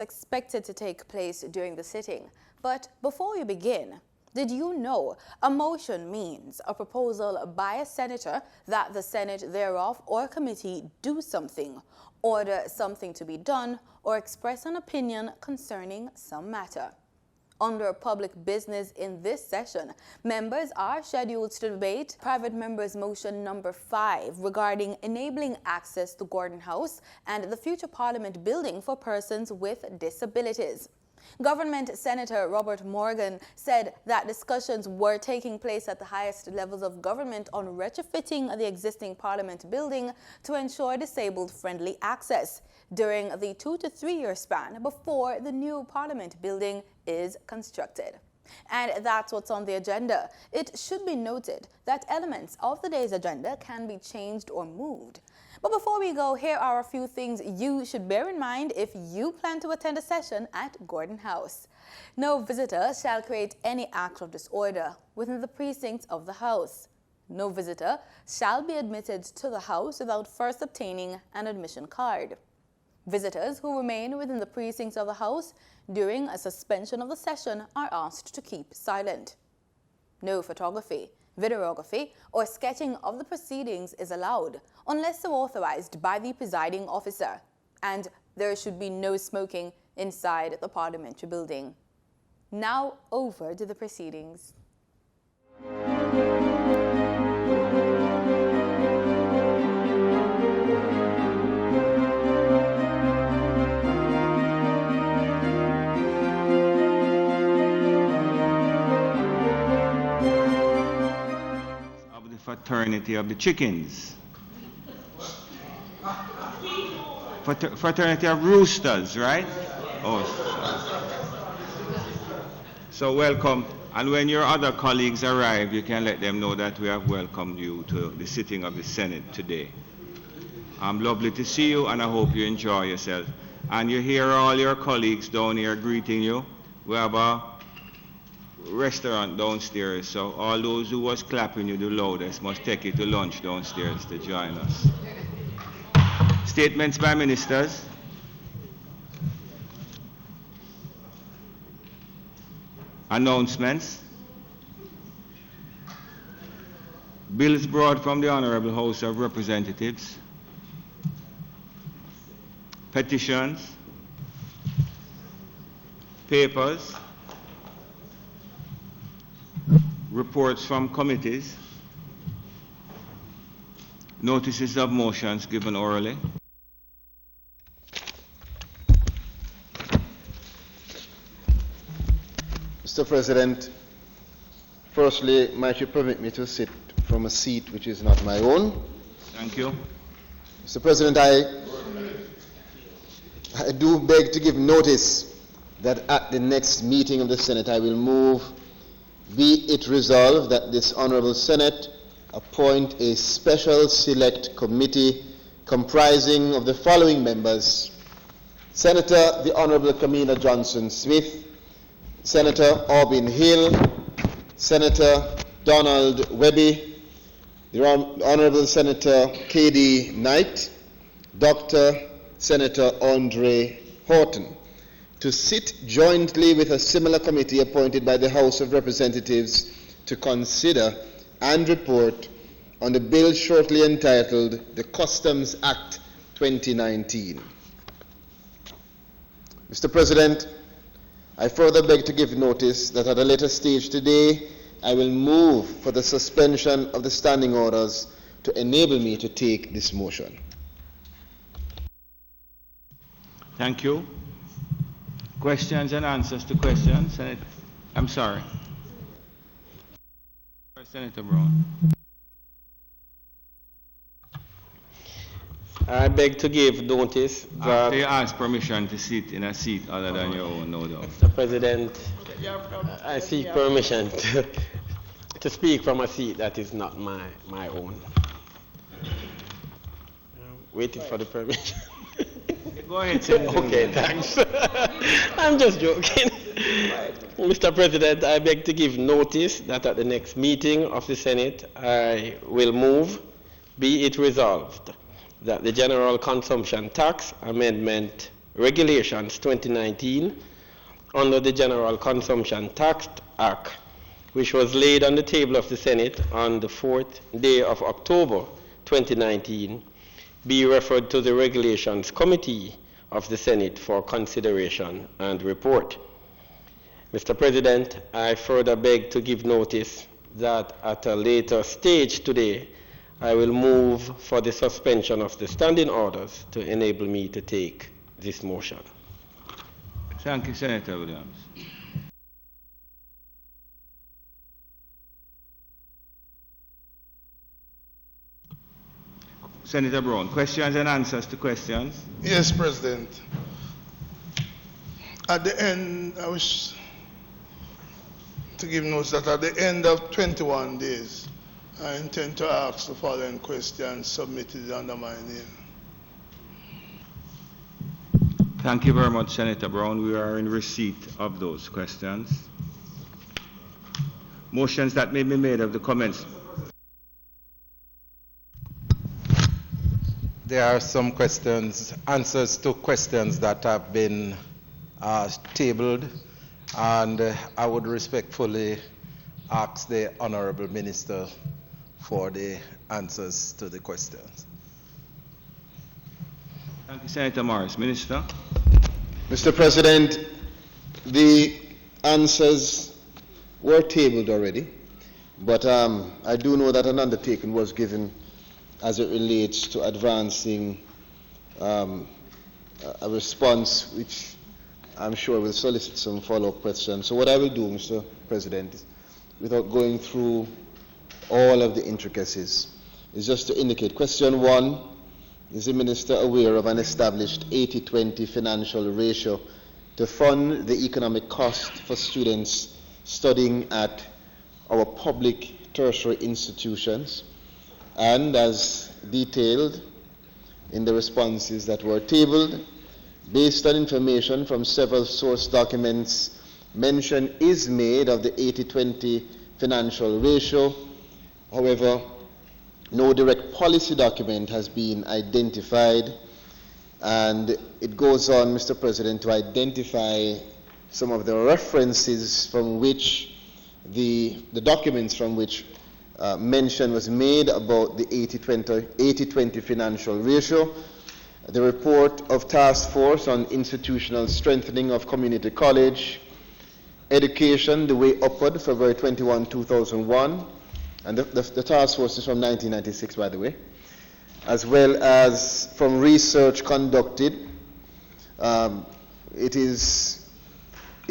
expected to take place during the sitting. But before we begin, did you know a motion means a proposal by a senator that the Senate thereof or committee do something, order something to be done, or express an opinion concerning some matter? Under public business in this session, members are scheduled to debate private members' motion number 5 regarding enabling access to Gordon House and the future Parliament building for persons with disabilities. Government Senator Robert Morgan said that discussions were taking place at the highest levels of government on retrofitting the existing Parliament building to ensure disabled-friendly access during the 2 to 3 year span before the new Parliament building is constructed. And that's what's on the agenda. It should be noted that elements of the day's agenda can be changed or moved. But before we go, here are a few things you should bear in mind if you plan to attend a session at Gordon House. No visitor shall create any act of disorder within the precincts of the House. No visitor shall be admitted to the House without first obtaining an admission card. Visitors who remain within the precincts of the House during a suspension of the session are asked to keep silent. No photography, videography, or sketching of the proceedings is allowed unless so authorized by the presiding officer, and there should be no smoking inside the parliamentary building. Now over to the proceedings. Fraternity of the chickens. Fraternity of roosters, right? Oh, so welcome. And when your other colleagues arrive, you can let them know that we have welcomed you to the sitting of the Senate today. Lovely to see you, and I hope you enjoy yourself. And you hear all your colleagues down here greeting you. We have a restaurant downstairs, so all those who was clapping you the loudest must take you to lunch downstairs to join us. Statements by ministers. Announcements. Bills brought from the Honourable House of Representatives. Petitions. Papers. Reports from committees, notices of motions given orally. Mr. President, firstly, might you permit me to sit from a seat which is not my own? Thank you. Mr. President, I do beg to give notice that at the next meeting of the Senate I will move, be it resolved that this Honourable Senate appoint a special select committee comprising of the following members: Senator the Honourable Kamina Johnson-Smith, Senator Aubin Hill, Senator Donald Webby, the Honourable Senator K.D. Knight, Dr. Senator Andre Horton, to sit jointly with a similar committee appointed by the House of Representatives to consider and report on the bill shortly entitled the Customs Act 2019. Mr. President, I further beg to give notice that at a later stage today, I will move for the suspension of the standing orders to enable me to take this motion. Thank you. Questions and answers to questions. I'm sorry. Senator Brown. I beg to give notice that... you ask permission to sit in a seat other than your own, no doubt. Mr. President, I seek permission to speak from a seat that is not my own. Waiting for the permission. Go ahead, Senator. Okay, thanks. I'm just joking. Mr. President, I beg to give notice that at the next meeting of the Senate, I will move, be it resolved, that the General Consumption Tax Amendment Regulations 2019 under the General Consumption Tax Act, which was laid on the table of the Senate on the 4th day of October 2019, be referred to the Regulations Committee of the Senate for consideration and report. Mr. President, I further beg to give notice that at a later stage today, I will move for the suspension of the standing orders to enable me to take this motion. Thank you, Senator Williams. Senator Brown, questions and answers to questions? Yes, President. At the end, I wish to give notice that at the end of 21 days, I intend to ask the following questions submitted under my name. Thank you very much, Senator Brown. We are in receipt of those questions. Motions that may be made of the comments. There are some questions, answers to questions that have been tabled, and I would respectfully ask the Honourable Minister for the answers to the questions. Thank you, Senator Morris. Minister? Mr. President, the answers were tabled already, but I do know that an undertaking was given as it relates to advancing a response which I'm sure will solicit some follow-up questions. So what I will do, Mr. President, is, without going through all of the intricacies, is just to indicate. Question 1, is the Minister aware of an established 80-20 financial ratio to fund the economic cost for students studying at our public tertiary institutions? And as detailed in the responses that were tabled, based on information from several source documents, mention is made of the 80-20 financial ratio. However, no direct policy document has been identified, and it goes on, Mr. President, to identify some of the references from which the documents from which mention was made about the 80-20 financial ratio. The report of Task Force on Institutional Strengthening of Community College Education, The Way Upward, February 21, 2001, and the task force is from 1996, by the way, as well as from research conducted. It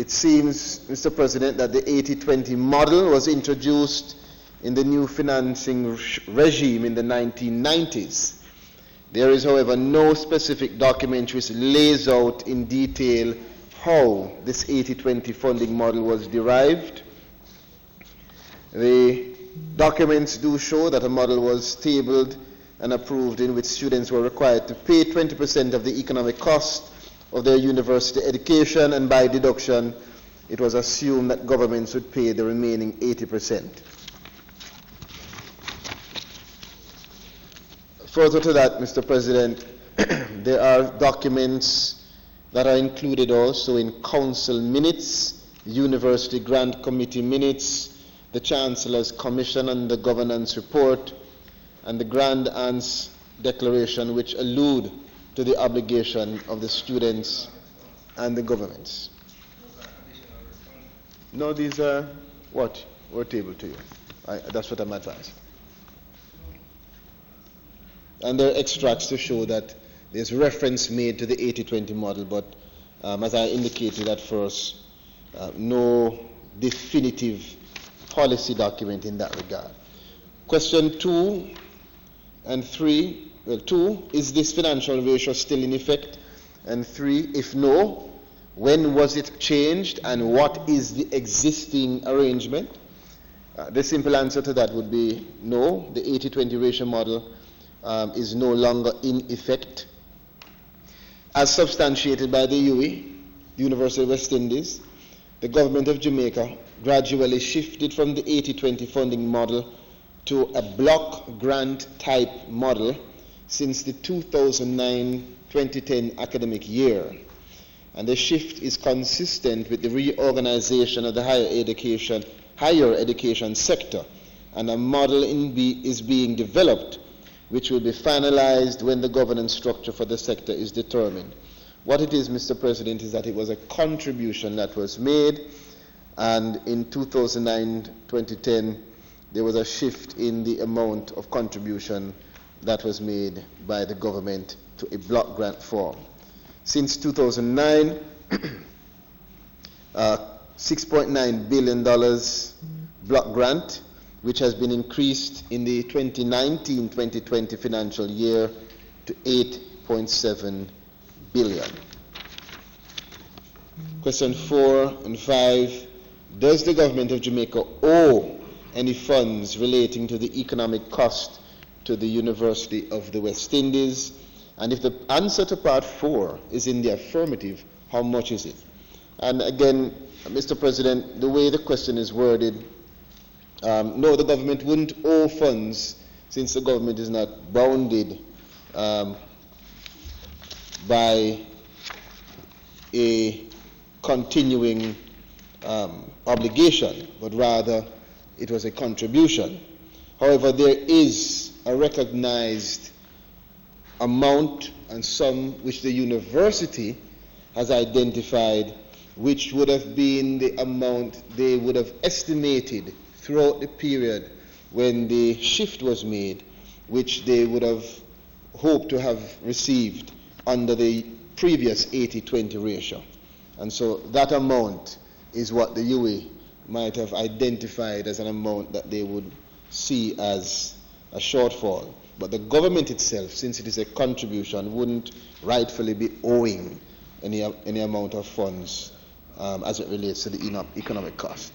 seems, Mr. President, that the 80-20 model was introduced in the new financing regime in the 1990s. There is, however, no specific document which lays out in detail how this 80-20 funding model was derived. The documents do show that a model was tabled and approved in which students were required to pay 20% of the economic cost of their university education, and by deduction, it was assumed that governments would pay the remaining 80%. Further to that, Mr. President, there are documents that are included also in council minutes, university grant committee minutes, the Chancellor's Commission and the Governance Report, and the Grand Aunt's Declaration, which allude to the obligation of the students and the governments. No, these are what were tabled to you. That's what I'm advised. And there are extracts to show that there's reference made to the 80-20 model, but as I indicated at first, no definitive policy document in that regard. Question 2 and 3, well, 2, is this financial ratio still in effect? And 3, if no, when was it changed and what is the existing arrangement? The simple answer to that would be no, the 80-20 ratio model is no longer in effect. As substantiated by the UE, the University of West Indies, the government of Jamaica gradually shifted from the 80-20 funding model to a block grant type model since the 2009-2010 academic year. and the shift is consistent with the reorganization of the higher education sector, and a model is being developed which will be finalized when the governance structure for the sector is determined. What it is, Mr. President, is that it was a contribution that was made, and in 2009-2010 there was a shift in the amount of contribution that was made by the government to a block grant form. Since 2009, $6.9 billion block grant, which has been increased in the 2019-2020 financial year to $8.7 billion. Question 4 and 5, does the government of Jamaica owe any funds relating to the economic cost to the University of the West Indies? And if the answer to part 4 is in the affirmative, how much is it? And again, Mr. President, the way the question is worded, no, the government wouldn't owe funds, since the government is not bounded by a continuing obligation, but rather it was a contribution. However, there is a recognized amount and sum which the university has identified, which would have been the amount they would have estimated throughout the period when the shift was made, which they would have hoped to have received under the previous 80-20 ratio. And so that amount is what the UE might have identified as an amount that they would see as a shortfall. But the government itself, since it is a contribution, wouldn't rightfully be owing any amount of funds as it relates to the economic cost.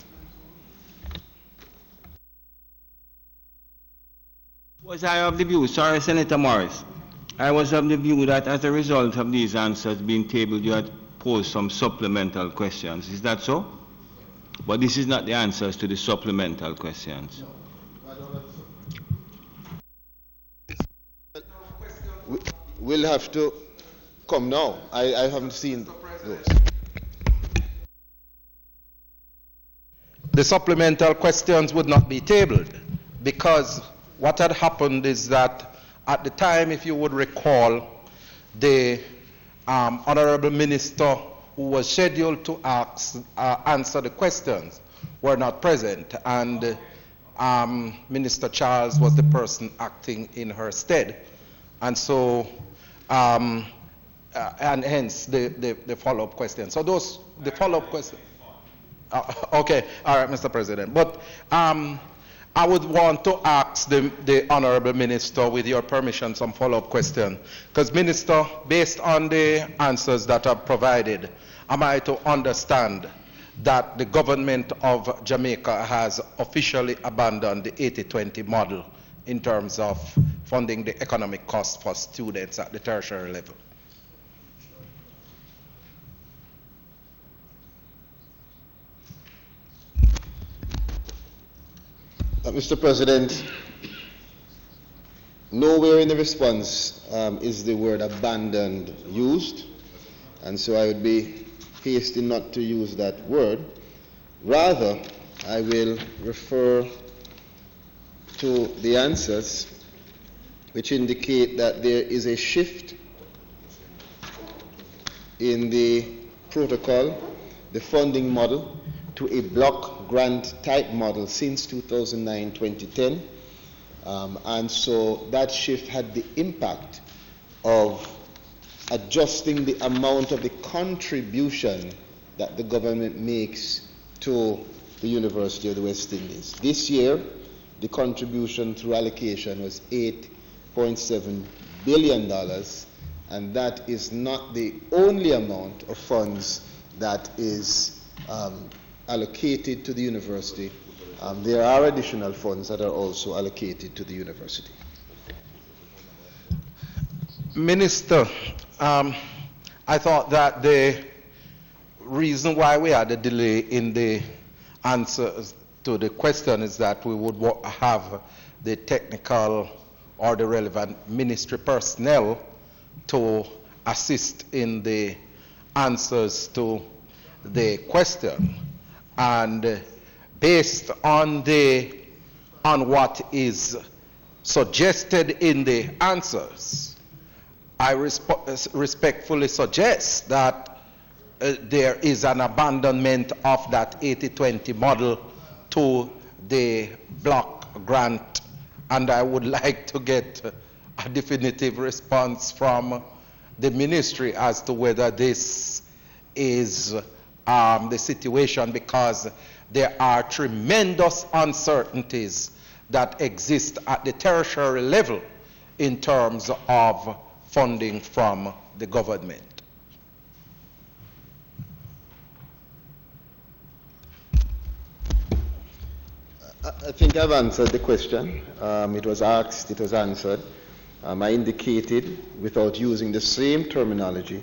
Was I of the view, sorry, Senator Morris, I was of the view that as a result of these answers being tabled, you had posed some supplemental questions. Is that so? But this is not the answers to the supplemental questions. We'll have to come now. I haven't seen those. The supplemental questions would not be tabled, because what had happened is that at the time, if you would recall, the Honourable Minister who was scheduled to answer the questions were not present, and Minister Charles was the person acting in her stead. And so, and hence the follow-up question. So the follow-up question. Okay, all right, Mr. President. But I would want to ask the Honourable Minister, with your permission, some follow-up question. Because, Minister, based on the answers that are provided, am I to understand that the government of Jamaica has officially abandoned the 80-20 model in terms of funding the economic cost for students at the tertiary level? Mr. President, nowhere in the response is the word abandoned used, and so I would be hasty not to use that word. Rather, I will refer to the answers, which indicate that there is a shift in the protocol, the funding model, to a block grant type model since 2009-2010. And so that shift had the impact of adjusting the amount of the contribution that the government makes to the University of the West Indies. This year, the contribution through allocation was $8.7 billion, and that is not the only amount of funds that is allocated to the university. There are additional funds that are also allocated to the university. Minister, I thought that the reason why we had a delay in the answers to the question is that we would have the technical or the relevant ministry personnel to assist in the answers to the question, and based on what is suggested in the answers, I respectfully suggest that there is an abandonment of that 80-20 model to the block grant, and I would like to get a definitive response from the ministry as to whether this is the situation, because there are tremendous uncertainties that exist at the tertiary level in terms of funding from the government. I think I've answered the question. It was asked, it was answered. I indicated, without using the same terminology,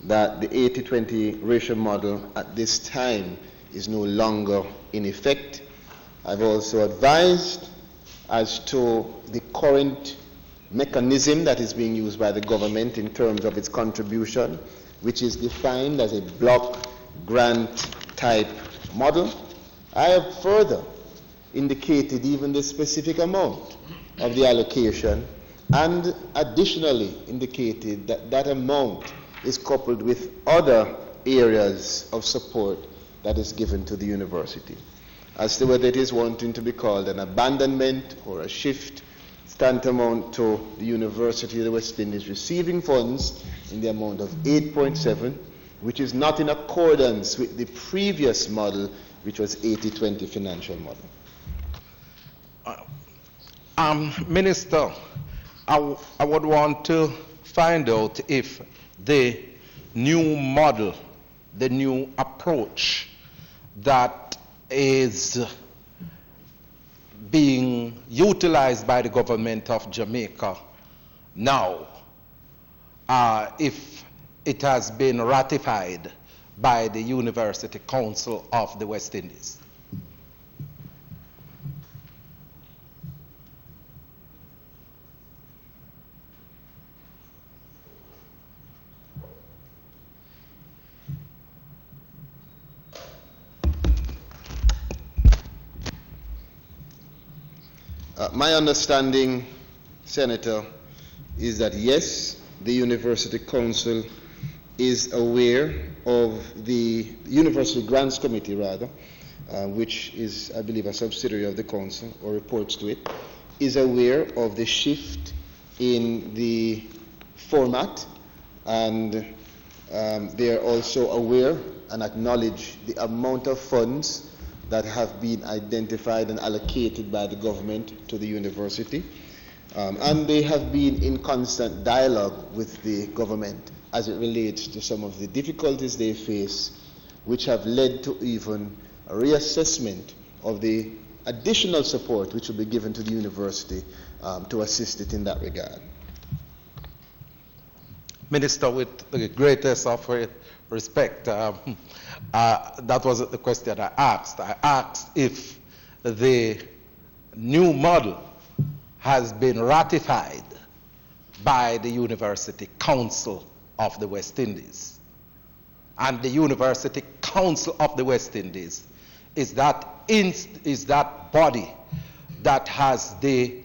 that the 80-20 ratio model at this time is no longer in effect. I've also advised as to the current mechanism that is being used by the government in terms of its contribution, which is defined as a block grant type model. I have further indicated even the specific amount of the allocation, and additionally indicated that that amount is coupled with other areas of support that is given to the university. As to whether it is wanting to be called an abandonment or a shift, tantamount to the University of the West Indies receiving funds in the amount of 8.7, which is not in accordance with the previous model, which was 80-20 financial model. Minister, I would want to find out if the new model, the new approach that is being utilized by the government of Jamaica now, if it has been ratified by the University Council of the West Indies. My understanding, Senator, is that yes, the University Council is aware of the University Grants Committee, rather, which is, I believe, a subsidiary of the Council, or reports to it, is aware of the shift in the format, and they are also aware and acknowledge the amount of funds that have been identified and allocated by the government to the university. And they have been in constant dialogue with the government as it relates to some of the difficulties they face, which have led to even a reassessment of the additional support which will be given to the university to assist it in that regard. Minister, with the greatest of respect, that wasn't the question I asked. I asked if the new model has been ratified by the University Council of the West Indies. And the University Council of the West Indies is that body that has the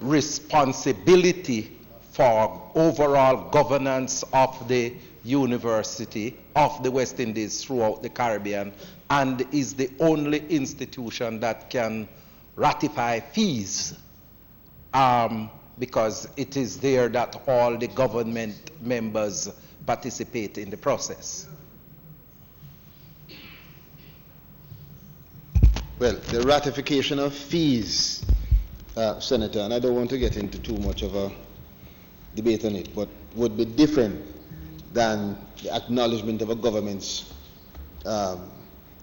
responsibility for overall governance of the University of the West Indies throughout the Caribbean, and is the only institution that can ratify fees, because it is there that all the government members participate in the process. Well, the ratification of fees, Senator, and I don't want to get into too much of a debate on it, but would be different than the acknowledgement of a government's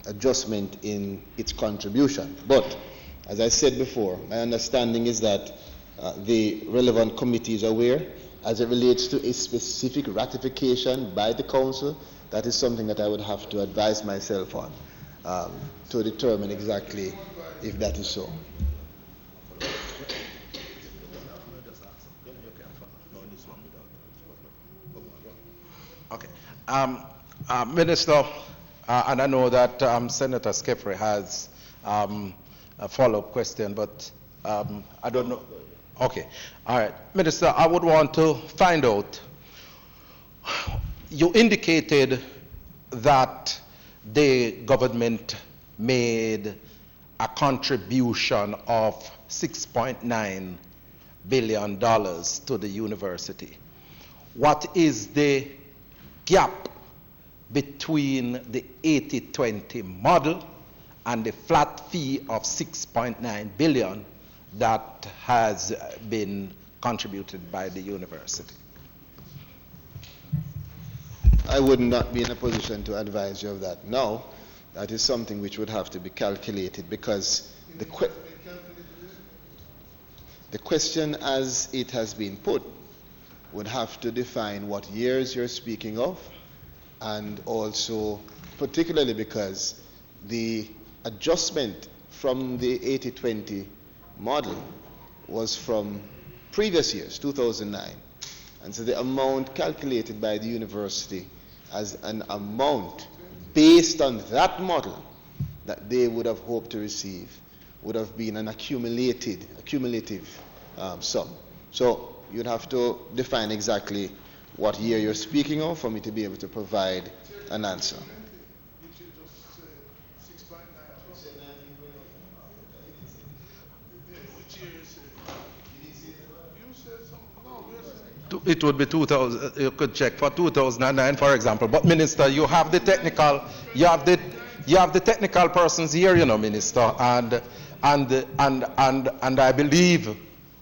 adjustment in its contribution. But, as I said before, my understanding is that the relevant committee is aware. As it relates to a specific ratification by the council, that is something that I would have to advise myself on to determine exactly if that is so. Okay. Minister, and I know that Senator Skeffrey has a follow-up question, but I don't know. Okay. All right. Minister, I would want to find out, you indicated that the government made a contribution of $6.9 billion to the university. What is the gap between the 80-20 model and the flat fee of $6.9 billion that has been contributed by the university? I would not be in a position to advise you of that now. That is something which would have to be calculated, because the question as it has been put would have to define what years you're speaking of, and also particularly because the adjustment from the 80-20 model was from previous years, 2009. And so the amount calculated by the university as an amount based on that model that they would have hoped to receive would have been an accumulative sum. So you'd have to define exactly what year you're speaking of for me to be able to provide an answer. It would be 2000. You could check for 2009, for example. But Minister, you have the technical, you have the technical persons here, you know, Minister, and I believe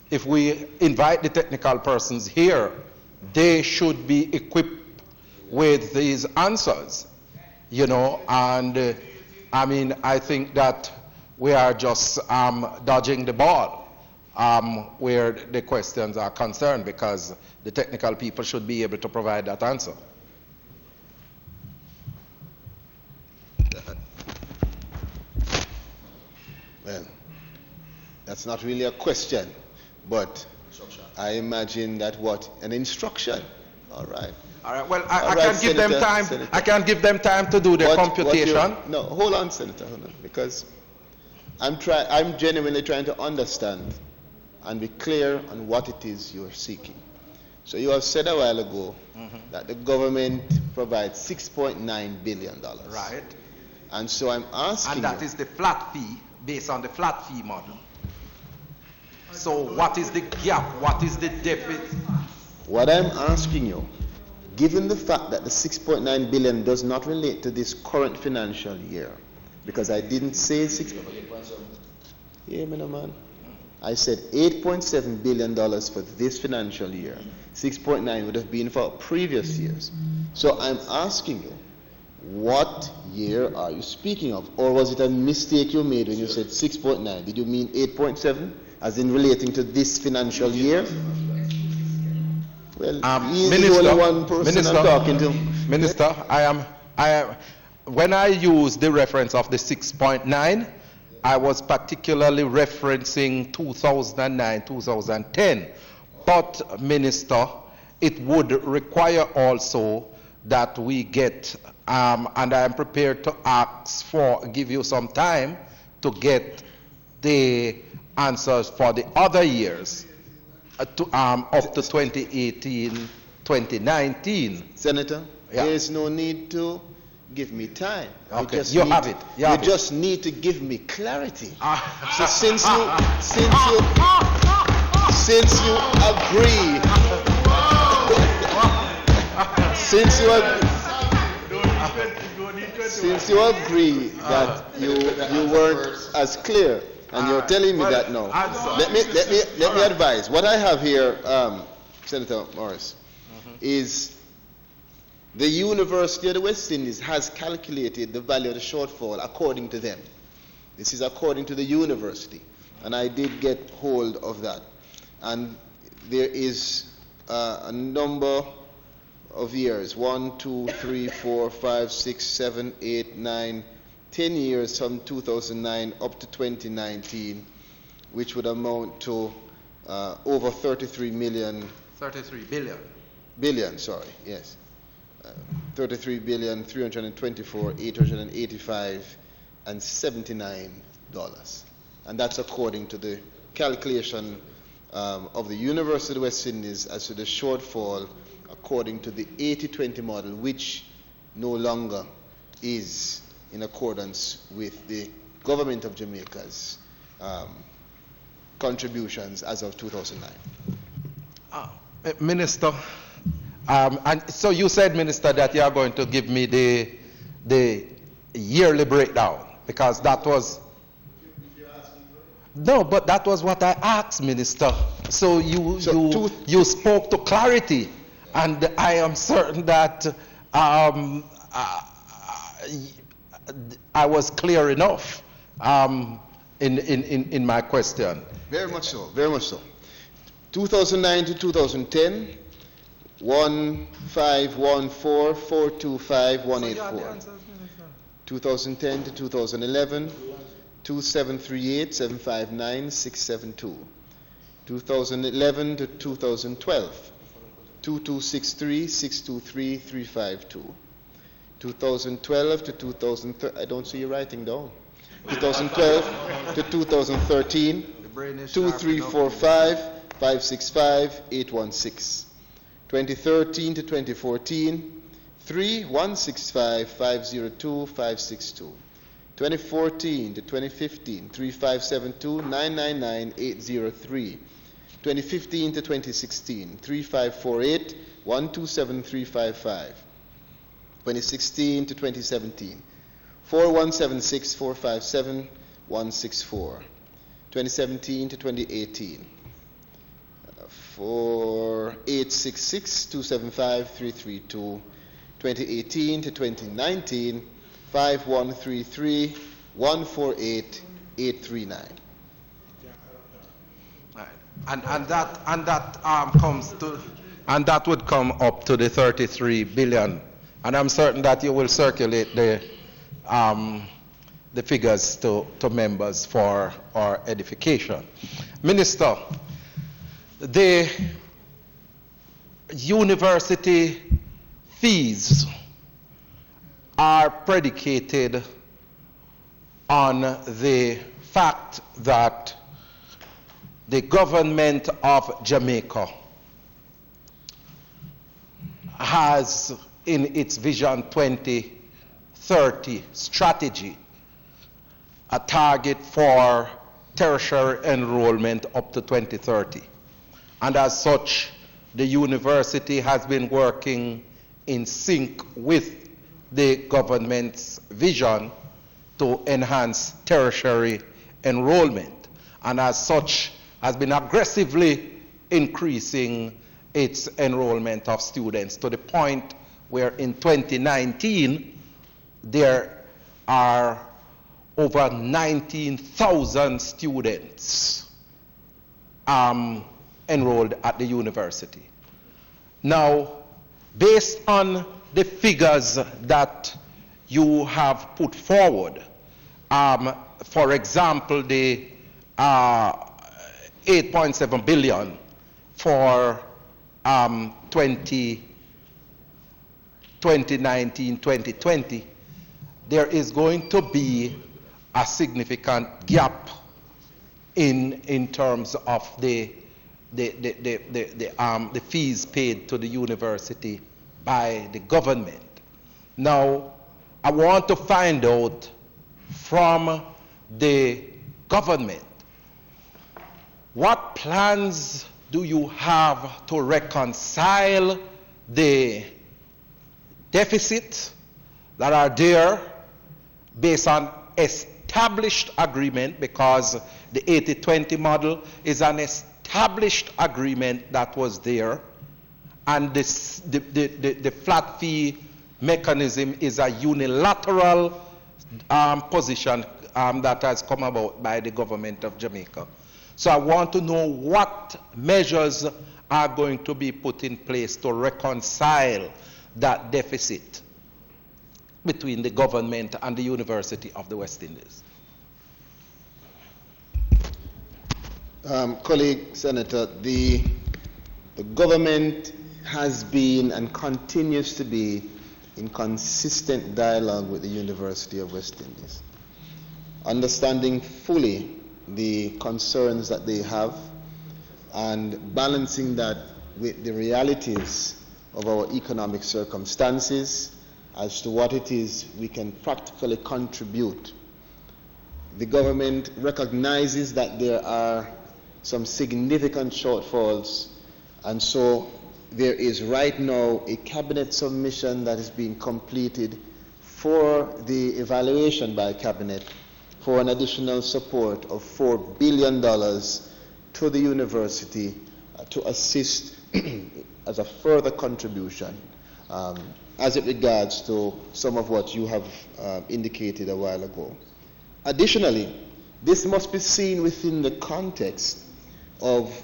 if we invite the technical persons here, they should be equipped with these answers, you know. And I mean, I think that we are just dodging the ball where the questions are concerned, because the technical people should be able to provide that answer. Well, that's not really a question, but I imagine that what? An instruction. All right. All right. Well, I can't give them time. Senator. I can't give them time to do their computation. No, hold on, Senator, hold on, because I'm genuinely trying to understand and be clear on what it is you are seeking. So you have said a while ago that the government provides $6.9 billion. Right. And so I'm asking And that is the flat fee, based on the flat fee model. So what is the gap? What is the deficit? What I'm asking you, given the fact that the $6.9 billion does not relate to this current financial year, because I didn't say man. I said $8.7 billion for this financial year. 6.9 would have been for previous years. So I'm asking you, what year are you speaking of? Or was it a mistake you made when you said 6.9? Did you mean 8.7, as in relating to this financial year? Well, he's Minister, the only one person I'm talking to. Minister, when I use the reference of the 6.9, I was particularly referencing 2009, 2010. But, Minister, it would require also that we get, and I am prepared to give you some time to get the answers for the other years up to 2018, 2019. Senator, Yeah. there is no need to give me time. Okay. You have it. You just need to give me clarity. So since you agree, since you agree that you weren't as clear, and you're telling me that now, let me advise. What I have here, Senator Morris, is the University of the West Indies has calculated the value of the shortfall according to them. This is according to the university, and I did get hold of that. And there is a number of years, 1, 2, 3, 4, 5, 6, 7, 8, 9, 10 years from 2009 up to 2019, which would amount to over 33 million. 33 billion. Billion, sorry, yes. $33,324,885.79. And that's according to the calculation of the University of the West Indies as to the shortfall according to the 80-20 model, which no longer is in accordance with the government of Jamaica's contributions as of 2009. Minister, and so you said, Minister, that you are going to give me the yearly breakdown, because that was... No, but that was what I asked, Minister. So you spoke to clarity, and I am certain that I was clear enough in my question. Very much so, very much so. 2009 to 2010, 1514425,184. 2010 to 2011, 2738,759,672. 2011 to 2012, 2263,623,352. 2012 to 2013, I don't see you writing down. 2012 to 2013, 2345,565,816. 2013 to 2014, 3165,502,562. 2014 to 2015, 3572,999,803. 2015 to 2016, 3548,127,355. 2016 to 2017, 4176,457,164. 2017 to 2018, 4866,275,332. 2018 to 2019, 5133,148,839. And that would come up to the 33 billion. And I'm certain that you will circulate the figures to members for our edification. Minister, the university fees are predicated on the fact that the government of Jamaica has in its Vision 2030 strategy a target for tertiary enrollment up to 2030. And as such, the university has been working in sync with the government's vision to enhance tertiary enrollment, and as such has been aggressively increasing its enrollment of students to the point where in 2019 there are over 19,000 students enrolled at the university. Now, based on the figures that you have put forward, for example, the 8.7 billion for 2019-2020, there is going to be a significant gap in terms of the fees paid to the university by the government. Now, I want to find out from the government, what plans do you have to reconcile the deficits that are there based on established agreement, because the 80-20 model is an established agreement that was there, and this, the flat fee mechanism is a unilateral position that has come about by the government of Jamaica. So I want to know what measures are going to be put in place to reconcile that deficit between the government and the University of the West Indies. Colleague Senator, the government has been and continues to be in consistent dialogue with the University of West Indies, understanding fully the concerns that they have and balancing that with the realities of our economic circumstances as to what it is we can practically contribute. The government recognizes that there are some significant shortfalls, and so there is right now a cabinet submission that is being completed for the evaluation by cabinet for an additional support of $4 billion to the university to assist as a further contribution as it regards to some of what you have indicated a while ago. Additionally, this must be seen within the context of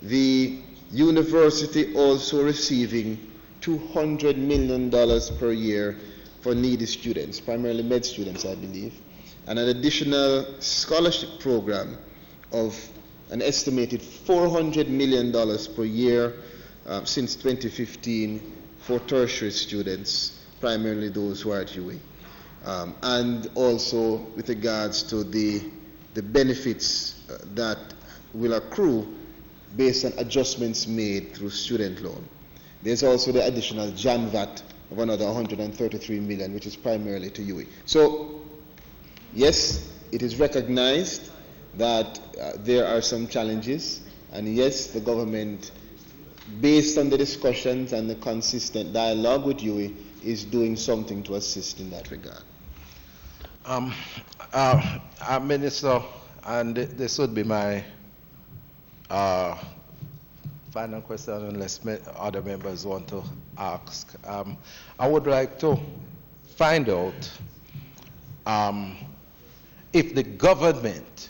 the university also receiving $200 million per year for needy students, primarily med students, I believe, and an additional scholarship program of an estimated $400 million per year since 2015 for tertiary students, primarily those who are at UWI. And also with regards to the benefits that will accrue based on adjustments made through student loan. There's also the additional JANVAT of another $133 million, which is primarily to UWI. So, yes, it is recognized that there are some challenges, and yes, the government, based on the discussions and the consistent dialogue with UWI, is doing something to assist in that regard. Minister, and this would be my final question, unless other members want to ask. I would like to find out if the government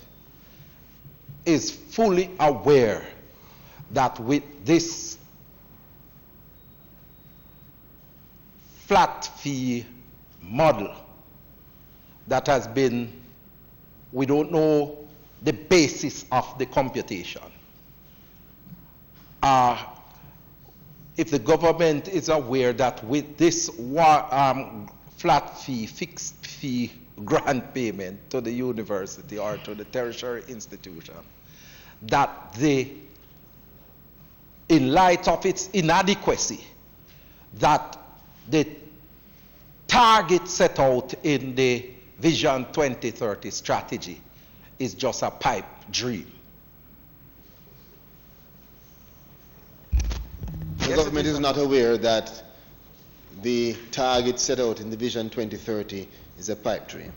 is fully aware that with this flat fee model that has been, we don't know the basis of the computation. If the government is aware that with this flat fee, fixed fee grant payment to the university or to the tertiary institution, that in light of its inadequacy, that the target set out in the Vision 2030 strategy is just a pipe dream. The government is not aware that the target set out in the Vision 2030 is a pipe dream.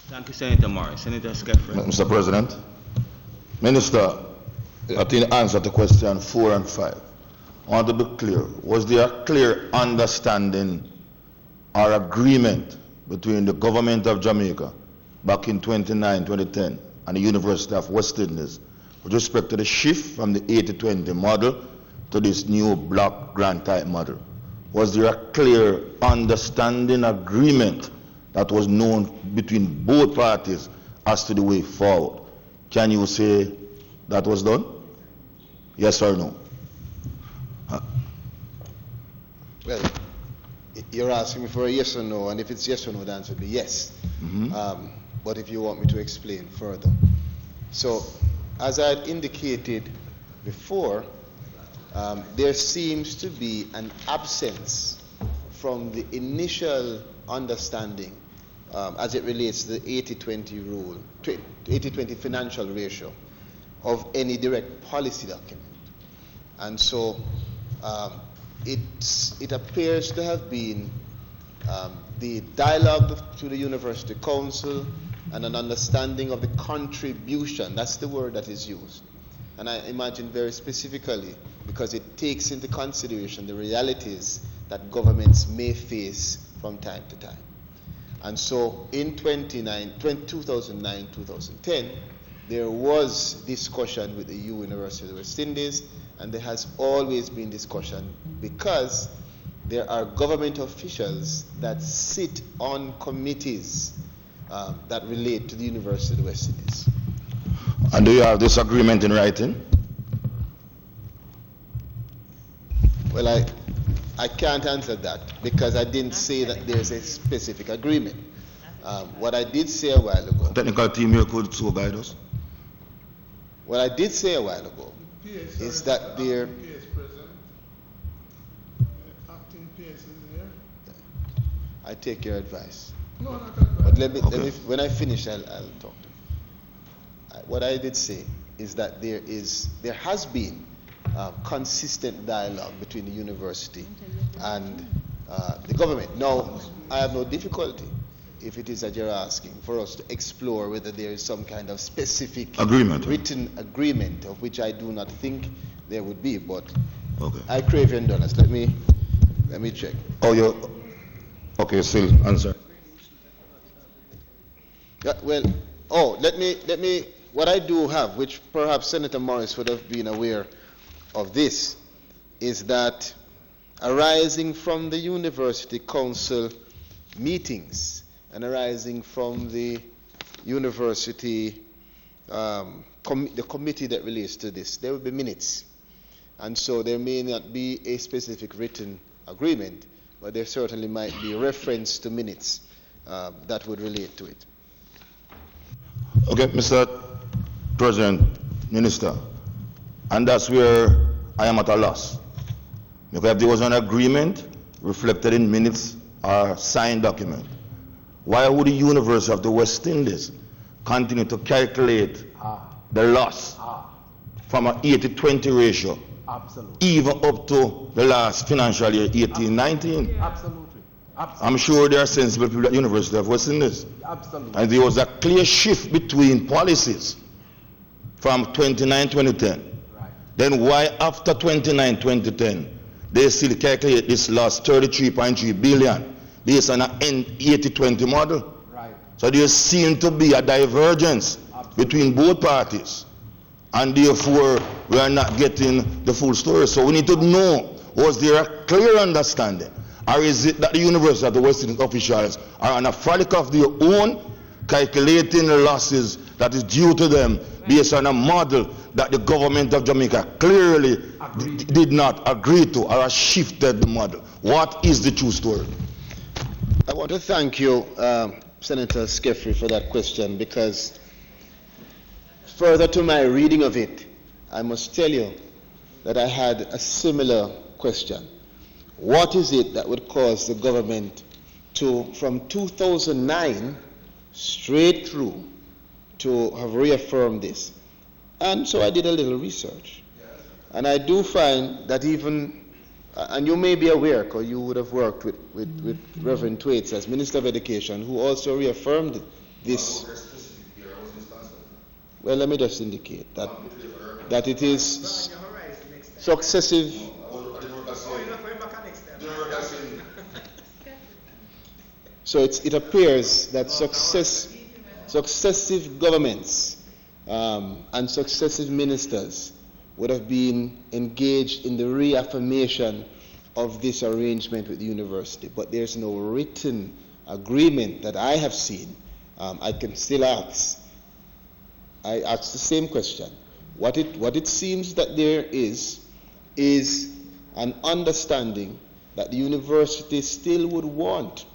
Thank you, Senator Morris. Senator Skefford. Mr. President, Minister, I think answer to question 4 and 5. I want to be clear. Was there a clear understanding or agreement between the government of Jamaica back in 2010 and the University of West Indies with respect to the shift from the 80-20 model to this new block grant type model? Was there a clear understanding agreement that was known between both parties as to the way forward? Can you say that was done? Yes or no? Well, you're asking me for a yes or no, and if it's yes or no, the answer would be yes. But if you want me to explain further. So, as I had indicated before, there seems to be an absence from the initial understanding as it relates to the 80-20 rule, 80-20 financial ratio of any direct policy document. And so it appears to have been the dialogue to the University Council and an understanding of the contribution, that's the word that is used. And I imagine very specifically because it takes into consideration the realities that governments may face from time to time. And so in 2009-2010, there was discussion with the University of West Indies, and there has always been discussion because there are government officials that sit on committees that relate to the University of West Indies. And do you have this agreement in writing? Well, I can't answer that because I didn't say that there's a specific agreement. What I did say a while ago. Technical team here could so guide us. What I did say a while ago is that there. Acting PS is here. I take your advice. No, not advice. But let me, Okay. when I finish, I'll talk to you. What I did say is that there has been consistent dialogue between the university and the government. Now, I have no difficulty, if it is that you're asking, for us to explore whether there is some kind of specific Agreement. written agreement, of which I do not think there would be, but Okay. I crave your indulgence. Let me check. Oh, you okay? Still answer. Yeah, well, let me, what I do have, which perhaps Senator Morris would have been aware of this, is that arising from the University Council meetings and arising from the university, the committee that relates to this, there will be minutes. And so there may not be a specific written agreement, but there certainly might be reference to minutes that would relate to it. Okay, Mr. President, Minister, and that's where I am at a loss. Because if there was an agreement reflected in minutes or signed document, why would the University of the West Indies continue to calculate the loss from an 80-20 ratio, even up to the last financial year, 18-19? Absolutely. I'm sure there are sensible people at the University of West Indies. Absolutely. And there was a clear shift between policies from 2010. Right. Then why after 2010, they still calculate this loss 33.3 billion based on an 80-20 model? Right. So there seems to be a divergence between both parties. And therefore, we are not getting the full story. So we need to know, was there a clear understanding? Or is it that the University of the West Indies officials are on a frolic of their own, calculating the losses that is due to them based on a model that the government of Jamaica clearly did not agree to, or has shifted the model? What is the true story? I want to thank you, Senator Skeffrey, for that question, because further to my reading of it, I must tell you that I had a similar question. What is it that would cause the government to, from 2009 straight through, to have reaffirmed this? And so I did a little research. And I do find that even, and you may be aware, because you would have worked with Reverend Thwaites as Minister of Education, who also reaffirmed this. Well, let me just indicate that it is successive. So it appears that successive governments and successive ministers would have been engaged in the reaffirmation of this arrangement with the university, but there's no written agreement that I have seen. I can still ask. I ask the same question. What it seems that there is an understanding that the university still would want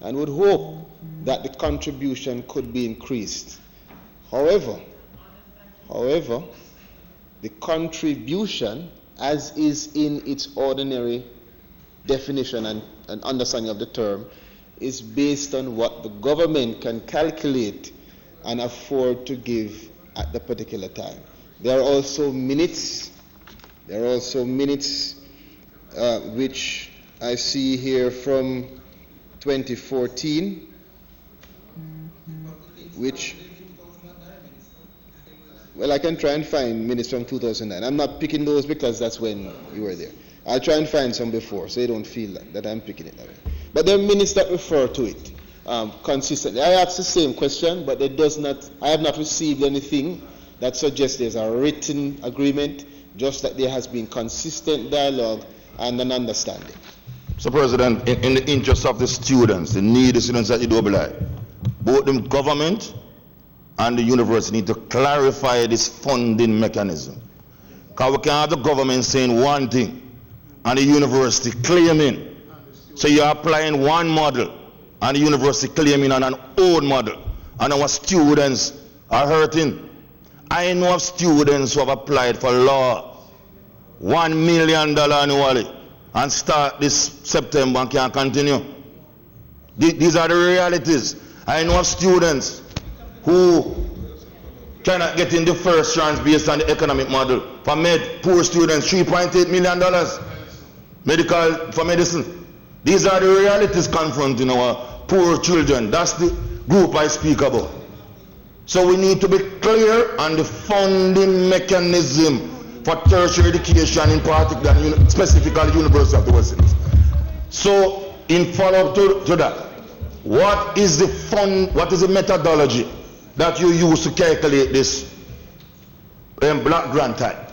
and would hope that the contribution could be increased. However, the contribution, as is in its ordinary definition and understanding of the term, is based on what the government can calculate and afford to give at the particular time. There are also minutes. Which I see here from 2014, which, well, I can try and find minutes from 2009. I'm not picking those because that's when you were there. I'll try and find some before, so you don't feel that I'm picking it that way. But there are minutes that refer to it consistently. I asked the same question, but I have not received anything that suggests there's a written agreement, just that there has been consistent dialogue and an understanding. So, President, in the interest of the students, the needy students at Idobelai, both the government and the university need to clarify this funding mechanism. Because we can't have the government saying one thing and the university claiming. So you're applying one model and the university claiming on an old model, and our students are hurting. I know of students who have applied for law, $1 million annually, and start this September and can't continue. These are the realities. I know of students who cannot get in the first chance based on the economic model. For poor students, $3.8 million medical for medicine. These are the realities confronting our poor children. That's the group I speak about. So we need to be clear on the funding mechanism for tertiary education, in particular, specifically University of the West Indies. So, in follow-up to that, what is the methodology that you use to calculate this block grant type?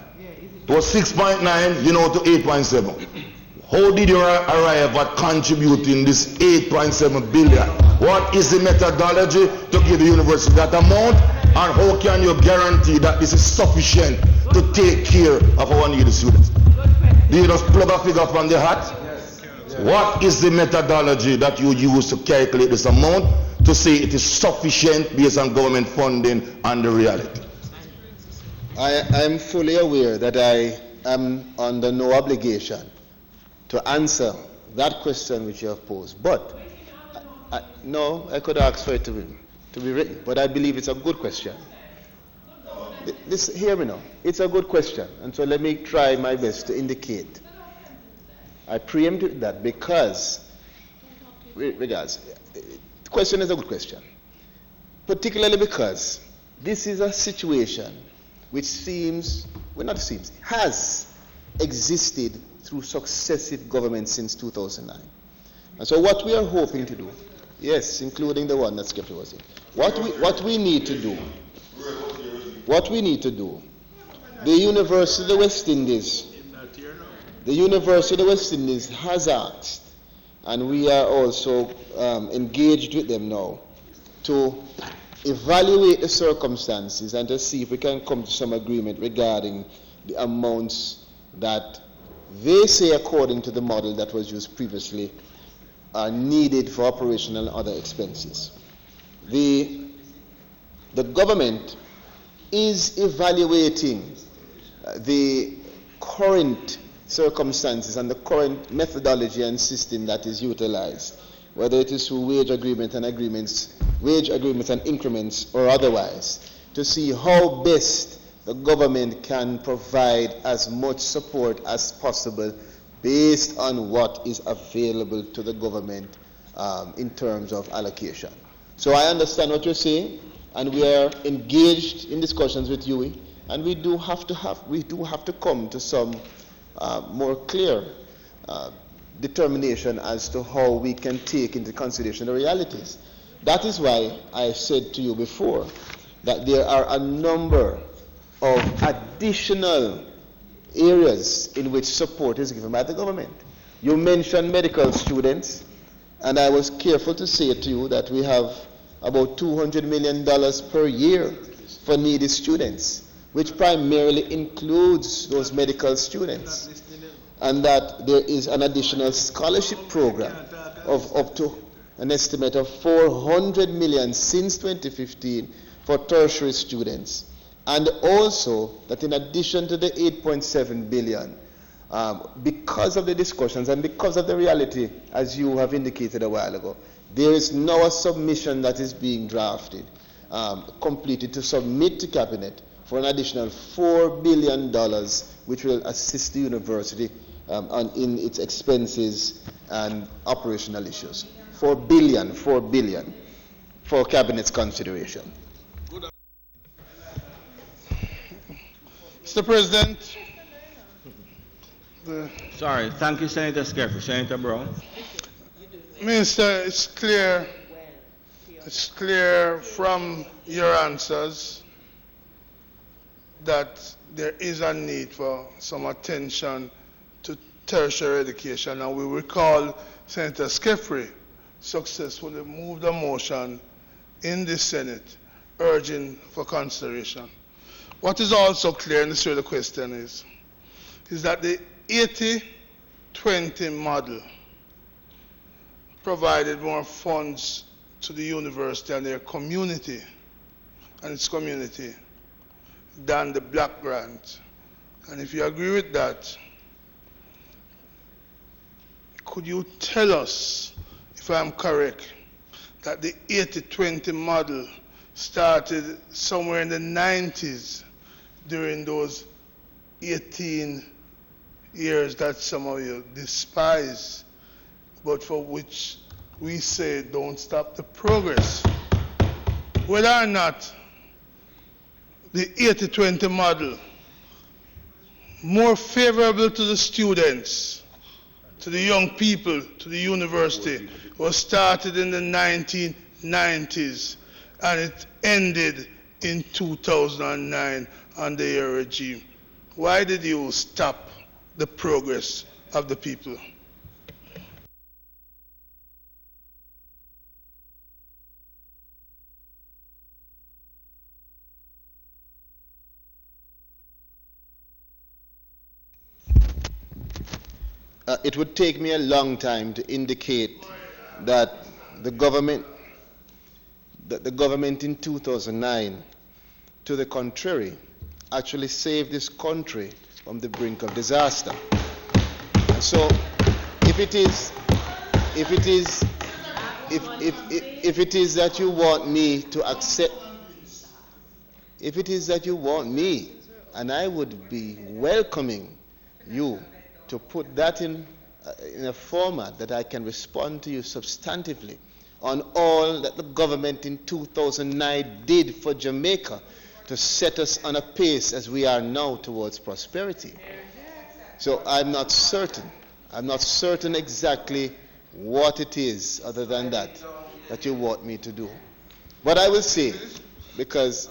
It was 6.9, to 8.7. How did you arrive at contributing this 8.7 billion? What is the methodology to give the university that amount, and how can you guarantee that this is sufficient to take care of our needy students? Do you just plug a figure from the hat? Yes. What is the methodology that you use to calculate this amount to say it is sufficient based on government funding and the reality? I am fully aware that I am under no obligation to answer that question which you have posed, but no, I could ask for it to be written, but I believe it's a good question. Hear me now. It's a good question, and so let me try my best to indicate. I preempted that because, regards, the question is a good question, particularly because this is a situation which has existed through successive governments since 2009. And so what we are hoping to do, yes, including the one that Skepta was in, what we need to do, the University of the West Indies has asked, and we are also engaged with them now, to evaluate the circumstances and to see if we can come to some agreement regarding the amounts that they say, according to the model that was used previously, are needed for operational and other expenses. The government is evaluating the current circumstances and the current methodology and system that is utilized, whether it is through wage agreements and increments or otherwise, to see how best the government can provide as much support as possible based on what is available to the government in terms of allocation. So I understand what you're saying, and we are engaged in discussions with UWI, and we do have to come to some more clear determination as to how we can take into consideration the realities. That is why I said to you before that there are a number of additional areas in which support is given by the government. You mentioned medical students, and I was careful to say to you that we have about $200 million per year for needy students, which primarily includes those medical students, and that there is an additional scholarship program of up to an estimate of $400 million since 2015 for tertiary students. And also that in addition to the 8.7 billion, because of the discussions and because of the reality, as you have indicated a while ago, there is now a submission that is being drafted, completed to submit to Cabinet for an additional $4 billion, which will assist the university in its expenses and operational issues. $4 billion for Cabinet's consideration. Mr. President. Sorry, thank you, Senator Skeffrey. Senator Brown. Minister, it's clear from your answers that there is a need for some attention to tertiary education, and we recall Senator Skeffrey successfully moved a motion in the Senate urging for consideration. What is also clear, and this is where the question is that the 80 80-20 model provided more funds to the university and their community and its community than the black grant. And if you agree with that, could you tell us, if I'm correct, that the 80-20 model started somewhere in the 90s during those 18 years that some of you despise, but for which we say don't stop the progress? Whether or not the 80-20 model more favorable to the students, to the young people, to the university, was started in the 1990s and it ended in 2009 under your regime. Why did you stop the progress of the people? It would take me a long time to indicate that the government in 2009, to the contrary, actually saved this country from the brink of disaster. And so, if it is that you want me to accept, if it is that you want me, and I would be welcoming you to put that in a format that I can respond to you substantively on all that the government in 2009 did for Jamaica to set us on a pace as we are now towards prosperity. So I'm not certain exactly what it is other than that you want me to do. But I will say, because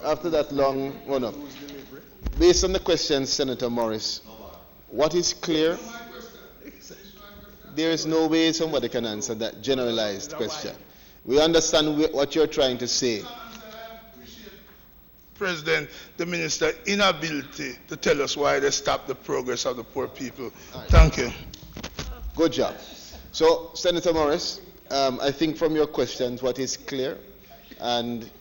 after that long run-up, based on the question, Senator Morris, what is clear, there is no way somebody can answer that generalized question. We understand what you're trying to say. President, the minister's inability to tell us why they stopped the progress of the poor people. Thank you. Good job. So, Senator Morris, I think from your questions what is clear, and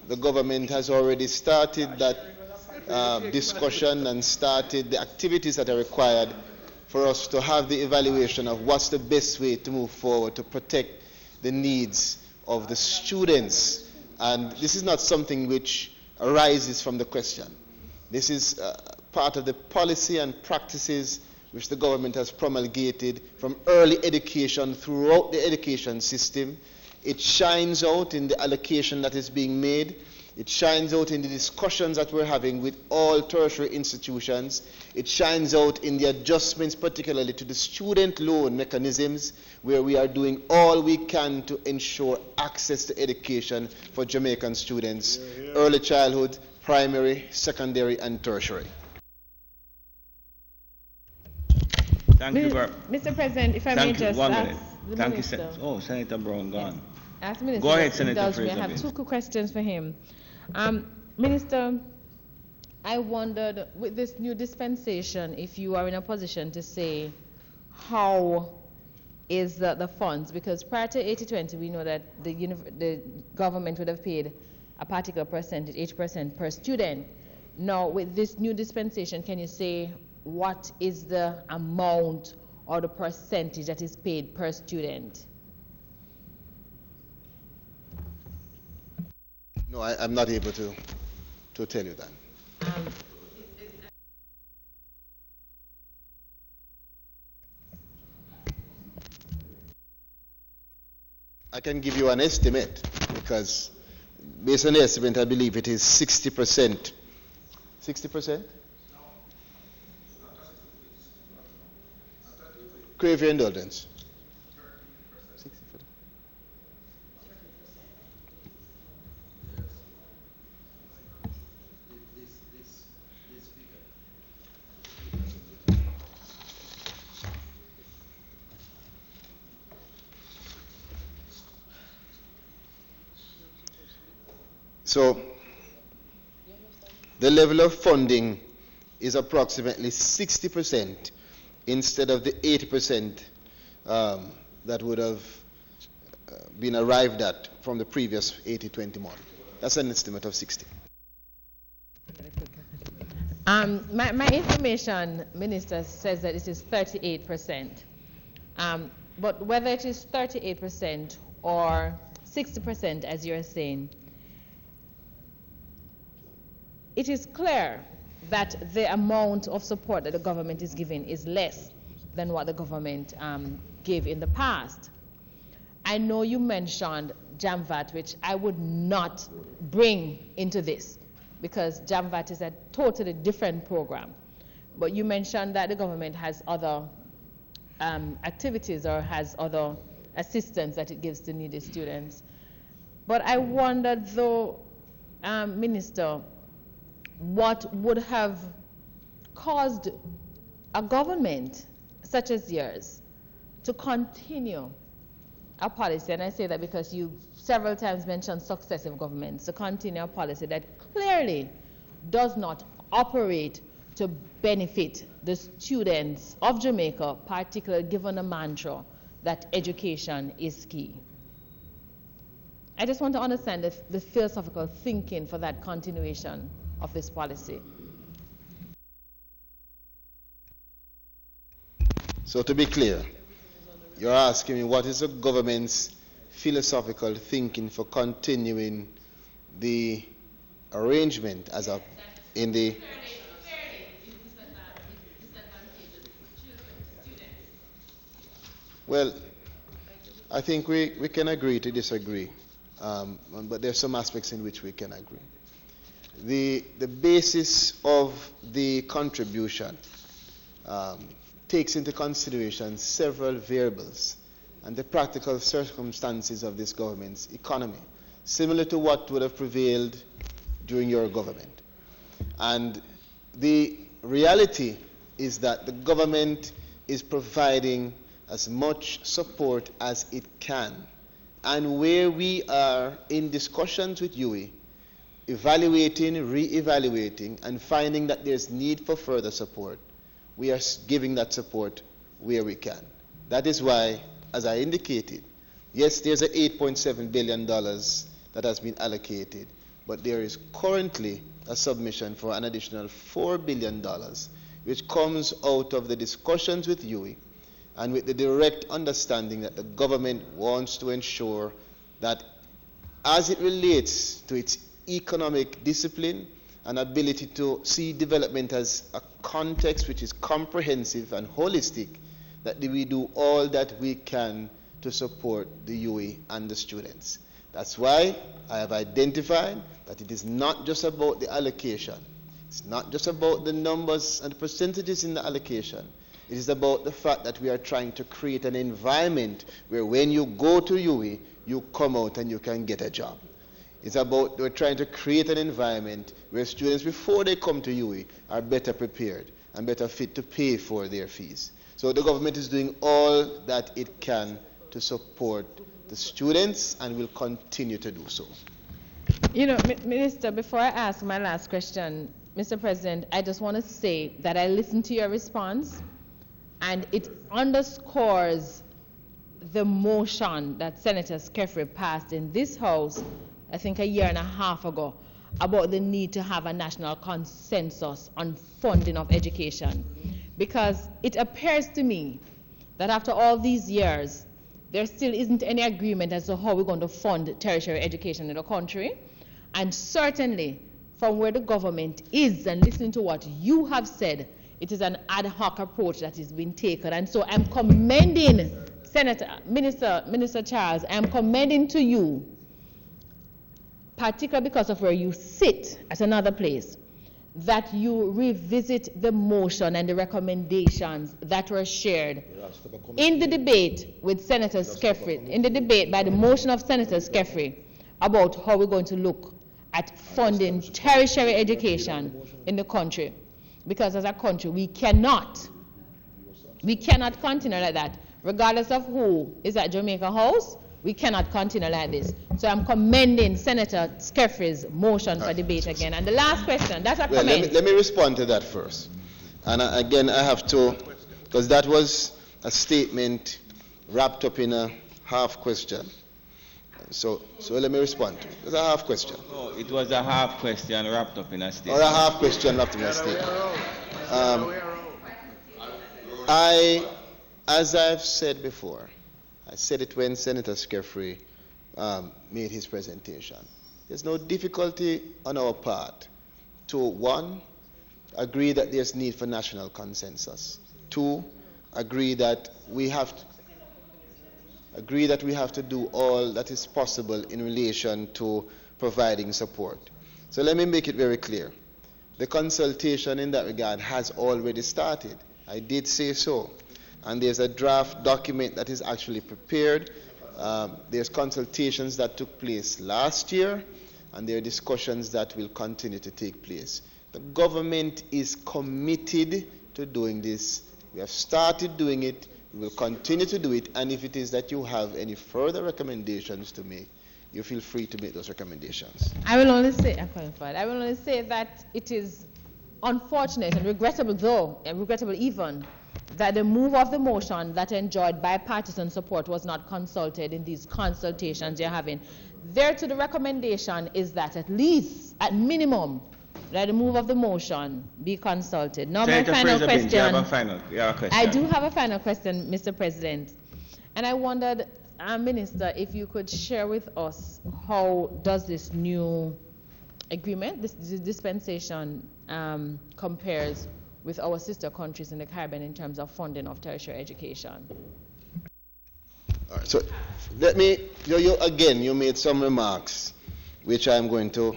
the government has already started that discussion and started the activities that are required for us to have the evaluation of what's the best way to move forward to protect the needs of the students. And this is not something which arises from the question. This is part of the policy and practices which the government has promulgated from early education throughout the education system. It shines out in the allocation that is being made. It shines out in the discussions that we're having with all tertiary institutions. It shines out in the adjustments, particularly to the student loan mechanisms, where we are doing all we can to ensure access to education for Jamaican students, early childhood, primary, secondary, and tertiary. Thank you, Mr. President, if I may just ask the Thank Minister. you, Senator Brown, gone. Yes. Ask the Minister. Go ahead, Senator Fraser. I have two quick questions for him. Minister, I wondered, with this new dispensation, if you are in a position to say how is the funds, because prior to 80-20, we know that the government would have paid a particular percentage, 8% per student. Now, with this new dispensation, can you say what is the amount or the percentage that is paid per student? No, I'm not able to tell you that. I can give you an estimate, because based on the estimate, I believe it is 60%. 60%? Crave your indulgence. 60%. So, the level of funding is approximately 60% instead of the 80% that would have been arrived at from the previous 80-20 model. That's an estimate of 60. My information, Minister, says that it is 38%. But whether it is 38% or 60%, as you're saying, it is clear that the amount of support that the government is giving is less than what the government gave in the past. I know you mentioned JAMVAT, which I would not bring into this, because JAMVAT is a totally different program. But you mentioned that the government has other activities or has other assistance that it gives to needy students. But I wondered, though, Minister, what would have caused a government such as yours to continue a policy, and I say that because you several times mentioned successive governments, to continue a policy that clearly does not operate to benefit the students of Jamaica, particularly given the mantra that education is key. I just want to understand the philosophical thinking for that continuation of this policy. So to be clear, you're asking me what is the government's philosophical thinking for continuing the arrangement as a in the well, I think we can agree to disagree, but there's some aspects in which we can agree. The basis of the contribution takes into consideration several variables and the practical circumstances of this government's economy, similar to what would have prevailed during your government. And the reality is that the government is providing as much support as it can. And where we are in discussions with UWI, evaluating, re-evaluating, and finding that there's need for further support, we are giving that support where we can. That is why, as I indicated, yes, there's a $8.7 billion that has been allocated, but there is currently a submission for an additional $4 billion, which comes out of the discussions with UWI and with the direct understanding that the government wants to ensure that as it relates to its economic discipline and ability to see development as a context which is comprehensive and holistic, that we do all that we can to support the UWI and the students. That's why I have identified that it is not just about the allocation. It's not just about the numbers and the percentages in the allocation. It is about the fact that we are trying to create an environment where when you go to UWI, you come out and you can get a job. It's about we're trying to create an environment where students, before they come to UWI, are better prepared and better fit to pay for their fees. So the government is doing all that it can to support the students and will continue to do so. You know, Minister, before I ask my last question, Mr. President, I just want to say that I listened to your response, and it underscores the motion that Senator Skeffrey passed in this House, I think a year and a half ago, about the need to have a national consensus on funding of education. Because it appears to me that after all these years, there still isn't any agreement as to how we're going to fund tertiary education in the country. And certainly, from where the government is and listening to what you have said, it is an ad hoc approach that is being taken. And so I'm commending Minister Charles, I'm commending to you, particularly because of where you sit at another place, that you revisit the motion and the recommendations that were shared in the debate with Senator Skeffrey, in the debate by the motion of Senator Skeffrey about how we're going to look at funding tertiary education in the country. Because as a country, we cannot continue like that. Regardless of who is at Jamaica House, we cannot continue like this. So I'm commending Senator Skeffrey's motion for debate again. And the last question, that's a comment. Let me respond to that first. And again, I have to because that was a statement wrapped up in a half question. So let me respond to it. It was a half question. No, it was a half question wrapped up in a statement. Or a half question wrapped up in a statement. As I've said before, I said it when Senator Skeffrey made his presentation. There's no difficulty on our part to, one, agree that there's need for national consensus. Two, agree that we have to do all that is possible in relation to providing support. So let me make it very clear. The consultation in that regard has already started. I did say so. And there's a draft document that is actually prepared. There's consultations that took place last year, and there are discussions that will continue to take place. The government is committed to doing this. We have started doing it. We will continue to do it. And if it is that you have any further recommendations to make, you feel free to make those recommendations. I will only say that it is unfortunate and regrettable even, that the move of the motion that enjoyed bipartisan support was not consulted in these consultations you're having. The recommendation is that at least, at minimum, that the move of the motion be consulted. Now, my final question. You have a final question. I do have a final question, Mr. President. And I wondered, Minister, if you could share with us how does this new agreement, this dispensation, compares with our sister countries in the Caribbean in terms of funding of tertiary education? All right, so let me, you made some remarks which I'm going to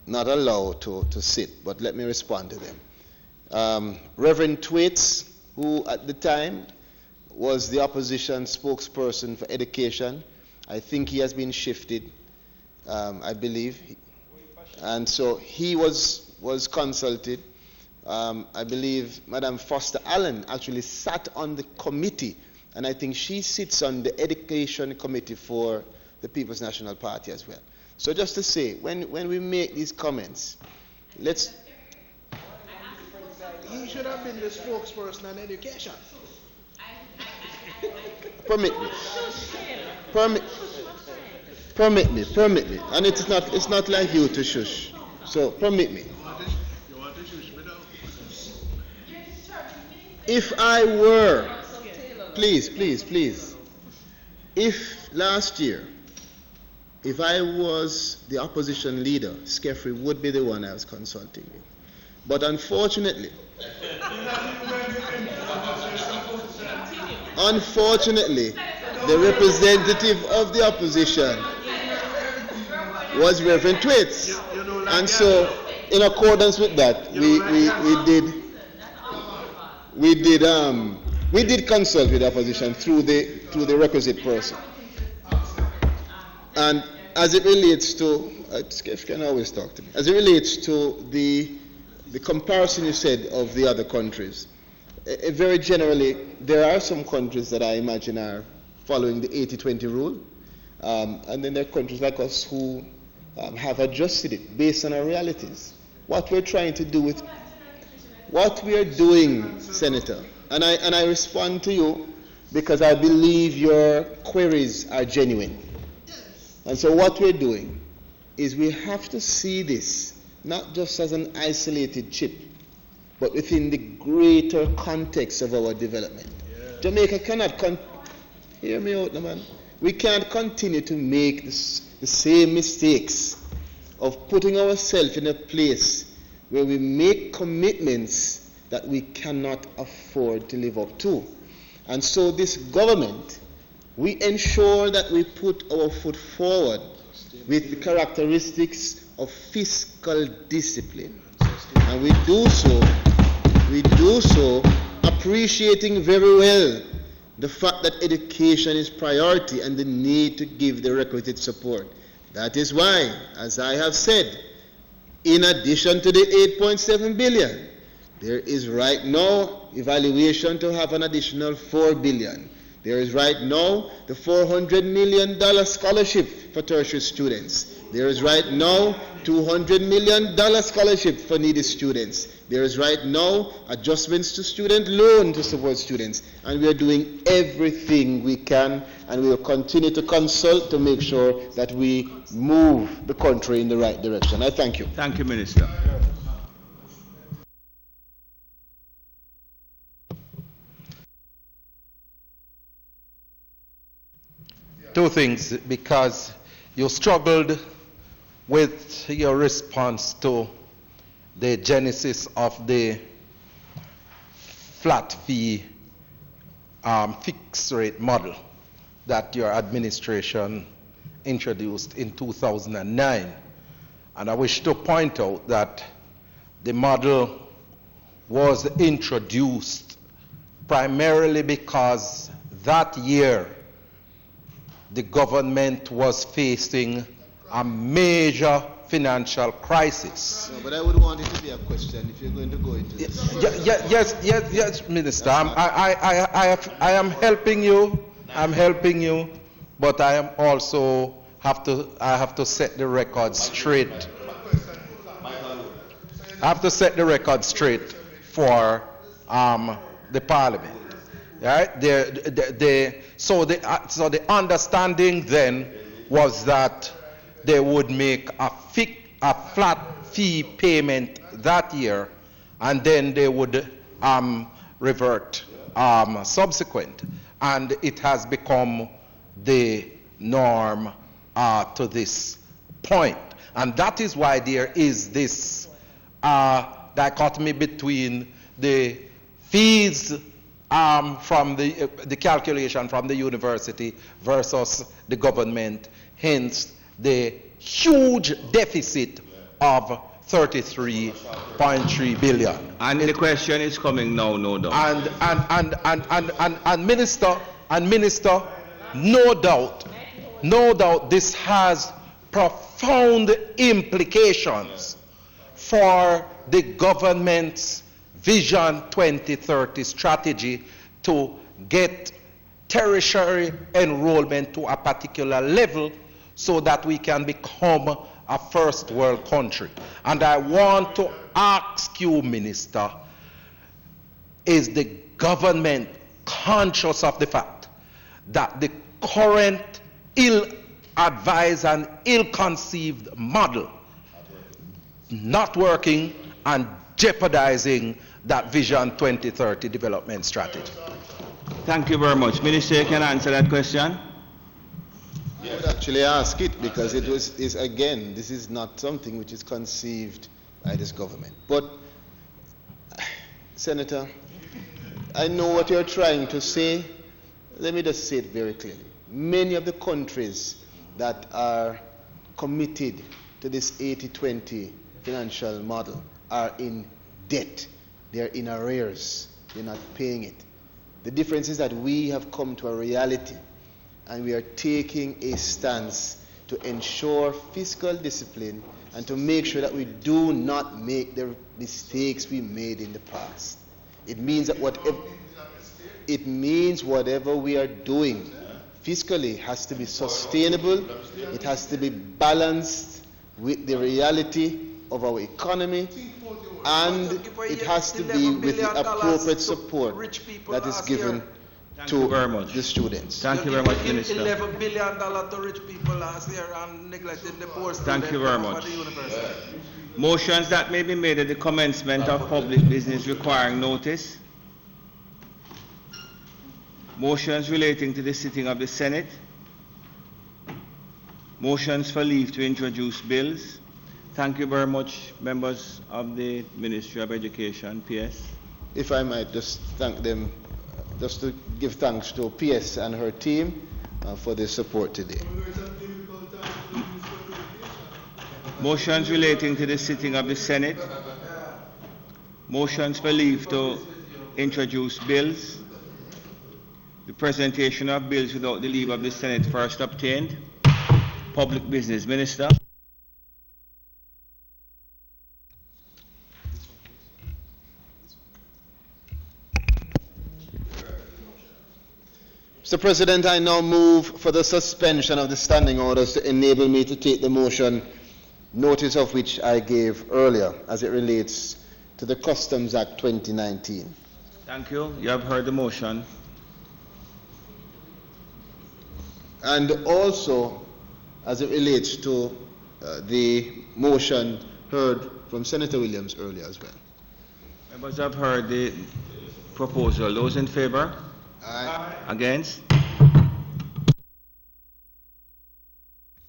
not allow to sit, but let me respond to them. Reverend Thwaites, who at the time was the opposition spokesperson for education, I think he has been shifted, I believe, and so he was consulted. I believe Madam Foster Allen actually sat on the committee, and I think she sits on the education committee for the People's National Party as well. So just to say, when we make these comments, let's... He should have been the spokesperson on education. Permit me, and it's not like you to shush. So permit me. If I were, please, if last year, if I was the opposition leader, Skeffrey would be the one I was consulting with. But unfortunately, the representative of the opposition was Reverend Thwaites. And so, in accordance with that, we did consult with the opposition through the requisite person. And as it relates to, Skeffrey can always talk to me, as it relates to the comparison you said of the other countries, very generally, there are some countries that I imagine are following the 80-20 rule, and then there are countries like us who have adjusted it based on our realities. What we're trying to do with what we are doing, Senator, and I respond to you because I believe your queries are genuine. And so what we're doing is we have to see this not just as an isolated chip, but within the greater context of our development. Yeah. Jamaica cannot, hear me out, man. We can't continue to make the same mistakes of putting ourselves in a place where we make commitments that we cannot afford to live up to. And so this government, we ensure that we put our foot forward with the characteristics of fiscal discipline. And we do so appreciating very well the fact that education is priority and the need to give the requisite support. That is why, as I have said, in addition to the 8.7 billion, there is right now evaluation to have an additional 4 billion. There is right now the $400 million scholarship for tertiary students. There is right now $200 million scholarship for needy students. There is right now adjustments to student loan to support students. And we are doing everything we can, and we will continue to consult to make sure that we move the country in the right direction. I thank you. Thank you, Minister. Two things, because you struggled with your response to the genesis of the flat fee fixed rate model that your administration introduced in 2009. And I wish to point out that the model was introduced primarily because that year the government was facing a major financial crisis. No, but I would want it to be a question if you're going to go into this. Yes, Minister. I am helping you. I'm helping you, but I am also have to set the record straight. I have to set the record straight for the Parliament. Right? So the understanding then was that they would make a flat fee payment that year, and then they would revert subsequent. And it has become the norm to this point. And that is why there is this dichotomy between the fees from the calculation from the university versus the government, hence the huge deficit of 33.3 billion. And the question is coming now, no doubt. And minister, no doubt this has profound implications for the government's Vision 2030 strategy to get tertiary enrollment to a particular level so that we can become a first world country. And I want to ask you, Minister, is the government conscious of the fact that the current ill-advised and ill-conceived model not working and jeopardizing that Vision 2030 development strategy? Thank you very much. Minister, you can answer that question. I would actually ask it, because again, this is not something which is conceived by this government. But, Senator, I know what you're trying to say. Let me just say it very clearly. Many of the countries that are committed to this 80-20 financial model are in debt. They're in arrears. They're not paying it. The difference is that we have come to a reality, and we are taking a stance to ensure fiscal discipline and to make sure that we do not make the mistakes we made in the past. It means that whatever we are doing fiscally has to be sustainable. It has to be balanced with the reality of our economy, and it has to be with the appropriate support that is given to the students. Thank you very much, Minister. $11 billion to rich people last year and neglecting the poor students. Thank you very much. Motions that may be made at the commencement of public business requiring notice. Motions relating to the sitting of the Senate. Motions for leave to introduce bills. Thank you very much, members of the Ministry of Education, PS. If I might just thank them, just to give thanks to PS and her team for their support today. Motions relating to the sitting of the Senate. Motions for leave to introduce bills. The presentation of bills without the leave of the Senate first obtained. Public Business Minister. Mr. President, I now move for the suspension of the standing orders to enable me to take the motion, notice of which I gave earlier, as it relates to the Customs Act 2019. Thank you. You have heard the motion. And also, as it relates to the motion heard from Senator Williams earlier as well. Members have heard the proposal. Those in favor? Aye. Against?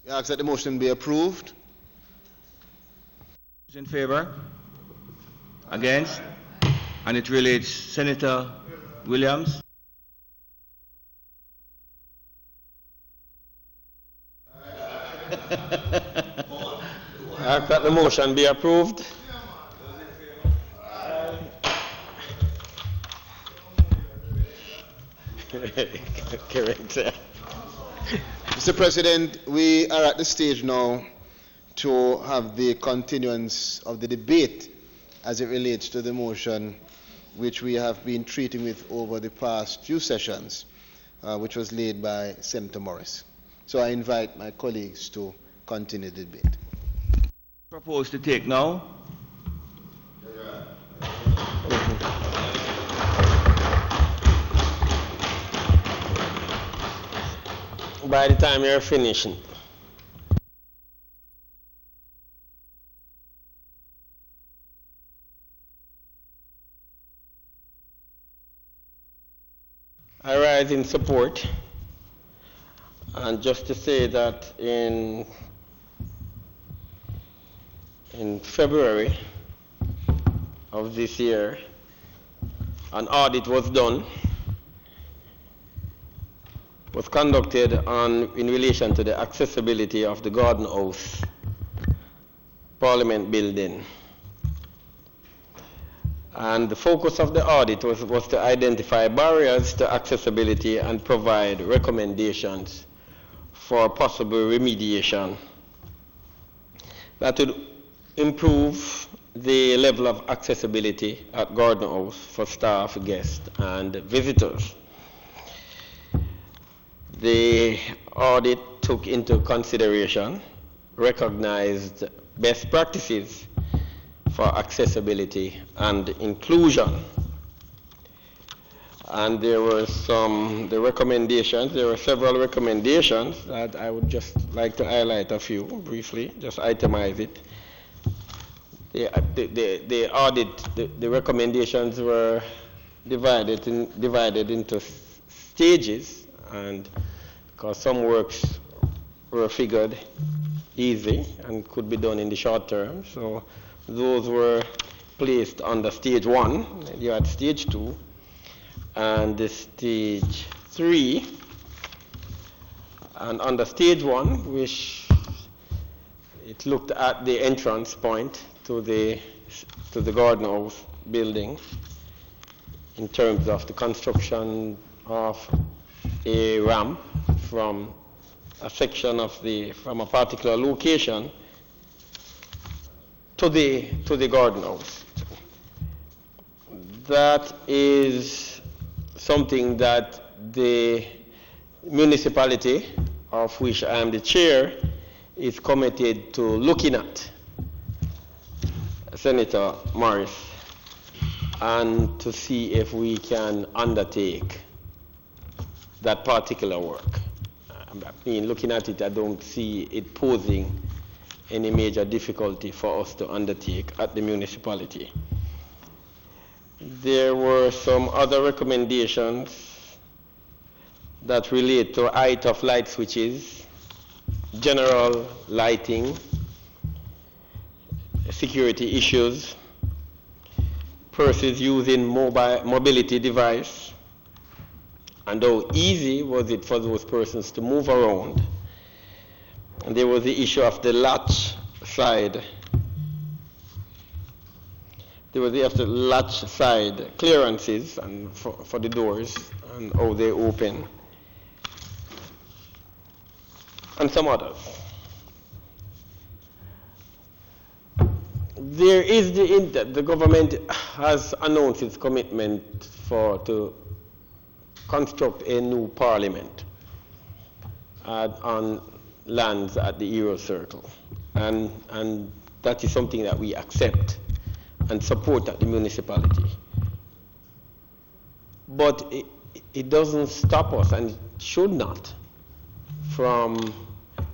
We ask that the motion be approved. Those in favor? Against? And it relates Senator Williams. I ask that the motion be approved. Correct, sir. Mr. President, we are at the stage now to have the continuance of the debate as it relates to the motion which we have been treating with over the past few sessions, which was laid by Senator Morris. So I invite my colleagues to continue the debate. Propose to take now. By the time you're finishing. I rise in support, and just to say that in February of this year, an audit was conducted in relation to the accessibility of the Garden House Parliament building. And the focus of the audit was to identify barriers to accessibility and provide recommendations for possible remediation that would improve the level of accessibility at Garden House for staff, guests, and visitors. The audit took into consideration recognized best practices for accessibility and inclusion. And there were several recommendations that I would just like to highlight a few briefly, just itemize it. The audit, the recommendations were divided into stages, and because some works were figured easy and could be done in the short term, so those were placed under stage 1. You had stage 2 and the stage 3. And under stage 1, which it looked at the entrance point to the Garden House building in terms of the construction of a ramp from a section from a particular location to the Garden House. That is something that the municipality, of which I am the chair, is committed to looking at, Senator Morris, and to see if we can undertake that particular work. I mean, looking at it, I don't see it posing any major difficulty for us to undertake at the municipality. There were some other recommendations that relate to height of light switches, general lighting, security issues, persons using mobility device, and how easy was it for those persons to move around. And there was the issue of the latch side. There was the latch side clearances and for the doors and how they open, and some others. There is the government has announced its commitment to construct a new parliament on lands at the Euro Circle. And that is something that we accept and support at the municipality. But it doesn't stop us, and it should not, from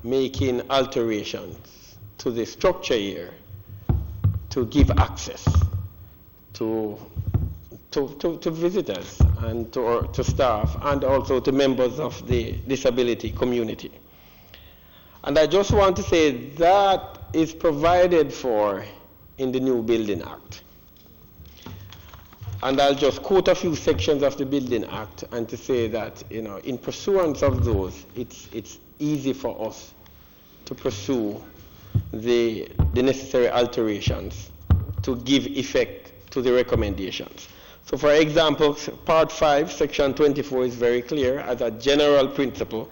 making alterations to the structure here to give access to visitors and to staff and also to members of the disability community. And I just want to say that is provided for in the new Building Act. And I'll just quote a few sections of the Building Act and to say that, you know, in pursuance of those, it's easy for us to pursue the necessary alterations to give effect to the recommendations. So for example, Part 5, Section 24 is very clear. As a general principle,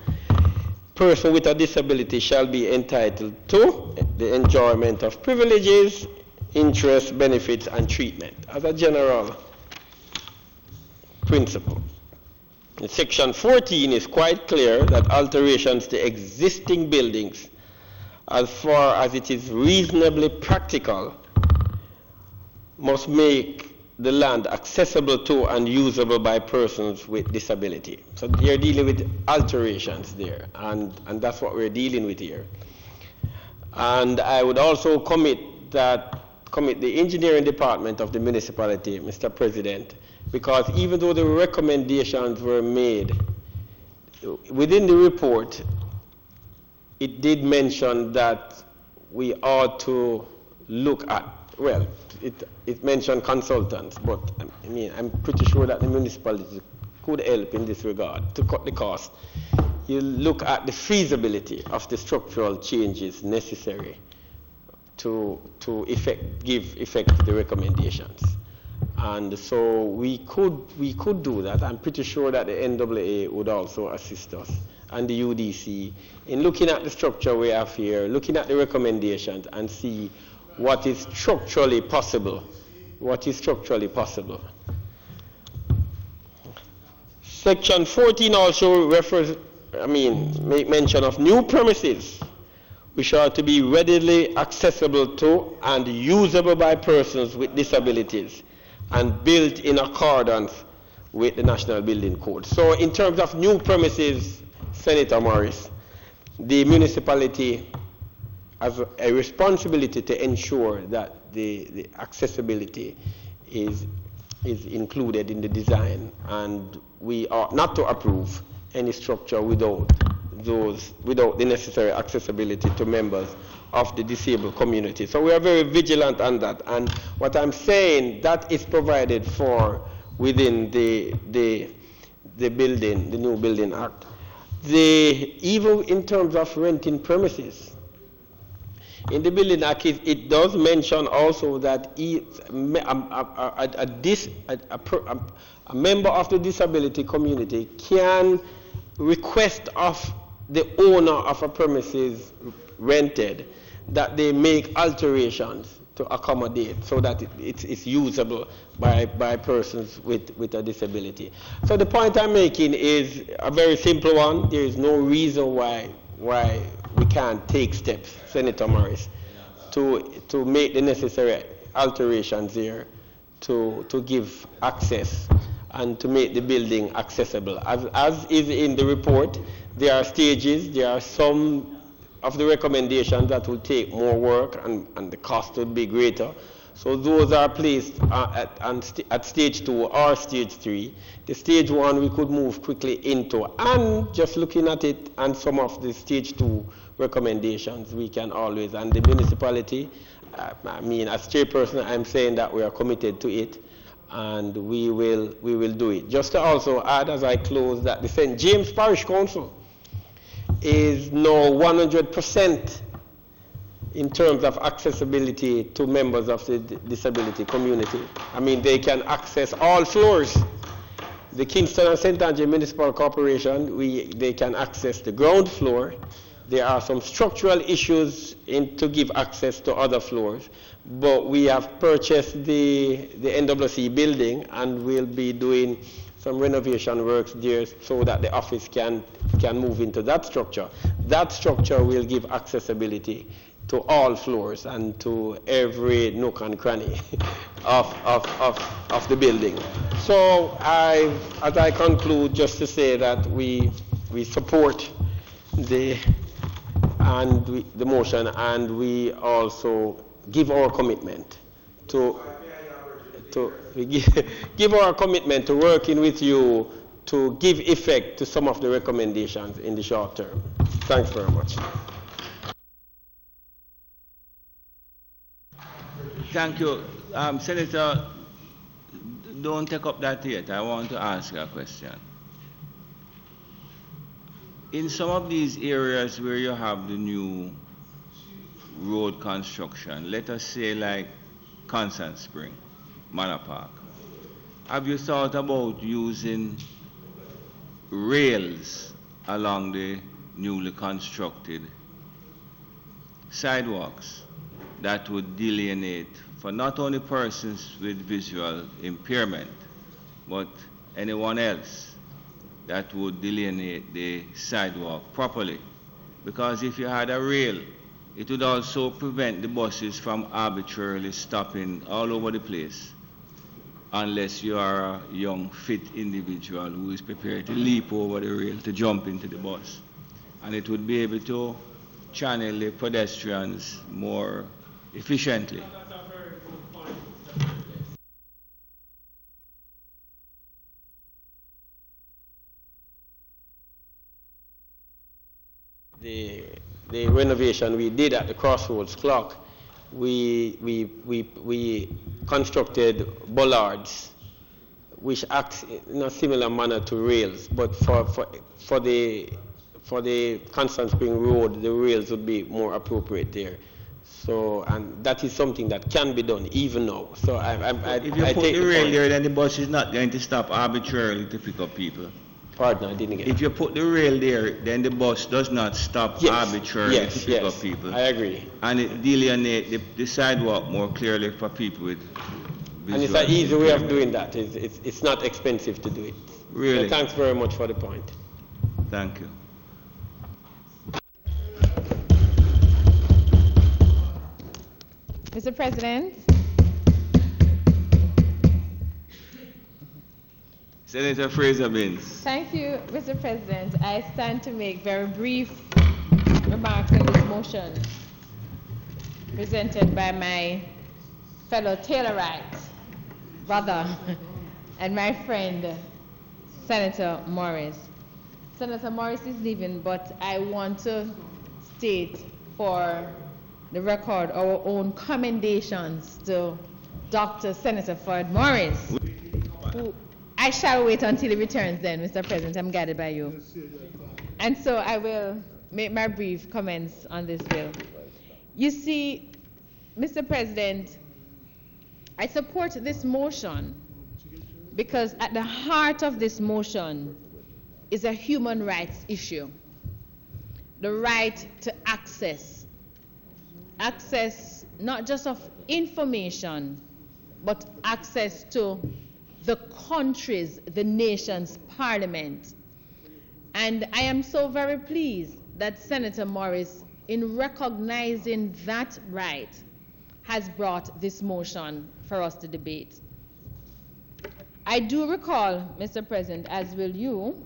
person with a disability shall be entitled to the enjoyment of privileges, interests, benefits, and treatment, as a general principle. In Section 14 is quite clear that alterations to existing buildings, as far as it is reasonably practical, must make the land accessible to and usable by persons with disability. So you're dealing with alterations there, and that's what we're dealing with here. And I would also commit the engineering department of the municipality, Mr. President, because even though the recommendations were made within the report, it did mention that we ought to look at, well, it mentioned consultants, but I mean, I'm pretty sure that the municipality could help in this regard to cut the cost. You look at the feasibility of the structural changes necessary to give effect to the recommendations. And so we could do that. I'm pretty sure that the NAA would also assist us, and the UDC, in looking at the structure we have here, looking at the recommendations, and see what is structurally possible. Section 14 also make mention of new premises which are to be readily accessible to and usable by persons with disabilities and built in accordance with the National Building Code. So in terms of new premises, Senator Morris, the municipality has a responsibility to ensure that the accessibility is included in the design, and we ought not to approve any structure without the necessary accessibility to members of the disabled community. So we are very vigilant on that, and what I'm saying, that is provided for within the new Building Act. Even in terms of renting premises, in the Building Act, it does mention also that a member of the disability community can request of the owner of a premises rented that they make alterations to accommodate so that it's usable by persons with a disability. So the point I'm making is a very simple one. There is no reason why we can't take steps, Senator Morris, to make the necessary alterations here to give access and to make the building accessible. As is in the report, there are stages, there are some of the recommendations that will take more work and the cost will be greater. So those are placed at stage 2 or stage 3. The stage 1 we could move quickly into, and just looking at it and some of the stage 2 recommendations we can always, and the municipality, as chairperson, I'm saying that we are committed to it, and we will do it. Just to also add as I close that the St. James Parish Council is now 100% in terms of accessibility to members of the disability community. They can access all floors. The Kingston and St. Andrew Municipal Corporation, they can access the ground floor. There are some structural issues to give access to other floors, but we have purchased the NWC building and we'll be doing some renovation works there so that the office can move into that structure. That structure will give accessibility to all floors and to every nook and cranny of the building. So as I conclude, just to say that we support the motion, and we also give our commitment to give our commitment to working with you to give effect to some of the recommendations in the short term. Thanks very much. Thank you. Senator, don't take up that yet. I want to ask you a question. In some of these areas where you have the new road construction, let us say like Constant Spring, Manor Park, have you thought about using rails along the newly constructed sidewalks that would delineate for not only persons with visual impairment, but anyone else, that would delineate the sidewalk properly? Because if you had a rail, it would also prevent the buses from arbitrarily stopping all over the place, unless you are a young, fit individual who is prepared to leap over the rail to jump into the bus. And it would be able to channel the pedestrians more efficiently. The renovation we did at the Crossroads Clock, we constructed bollards which act in a similar manner to rails, but for the Constant Spring Road, the rails would be more appropriate there. So, and that is something that can be done even now. So if you put the rail there, then the bus is not going to stop arbitrarily to pick up people. Pardon, I didn't get it. If you put the rail there, then the bus does not stop arbitrarily to pick up people. I agree. And it delineates the sidewalk more clearly for people with visual. And it's an easy way of doing that. It's not expensive to do it. Really? So thanks very much for the point. Thank you. Mr. President. Senator Fraser-Binns. Thank you, Mr. President. I stand to make very brief remarks on this motion presented by my fellow Taylorite brother and my friend, Senator Morris. Senator Morris is leaving, but I want to state for the record our own commendations to Dr. Senator Ford Morris, who I shall wait until he returns then, Mr. President. I'm guided by you. And so I will make my brief comments on this bill. You see, Mr. President, I support this motion because at the heart of this motion is a human rights issue. The right to access not just of information, but access to the country's, the nation's parliament. And I am so very pleased that Senator Morris, in recognizing that right, has brought this motion for us to debate. I do recall, Mr. President, as will you,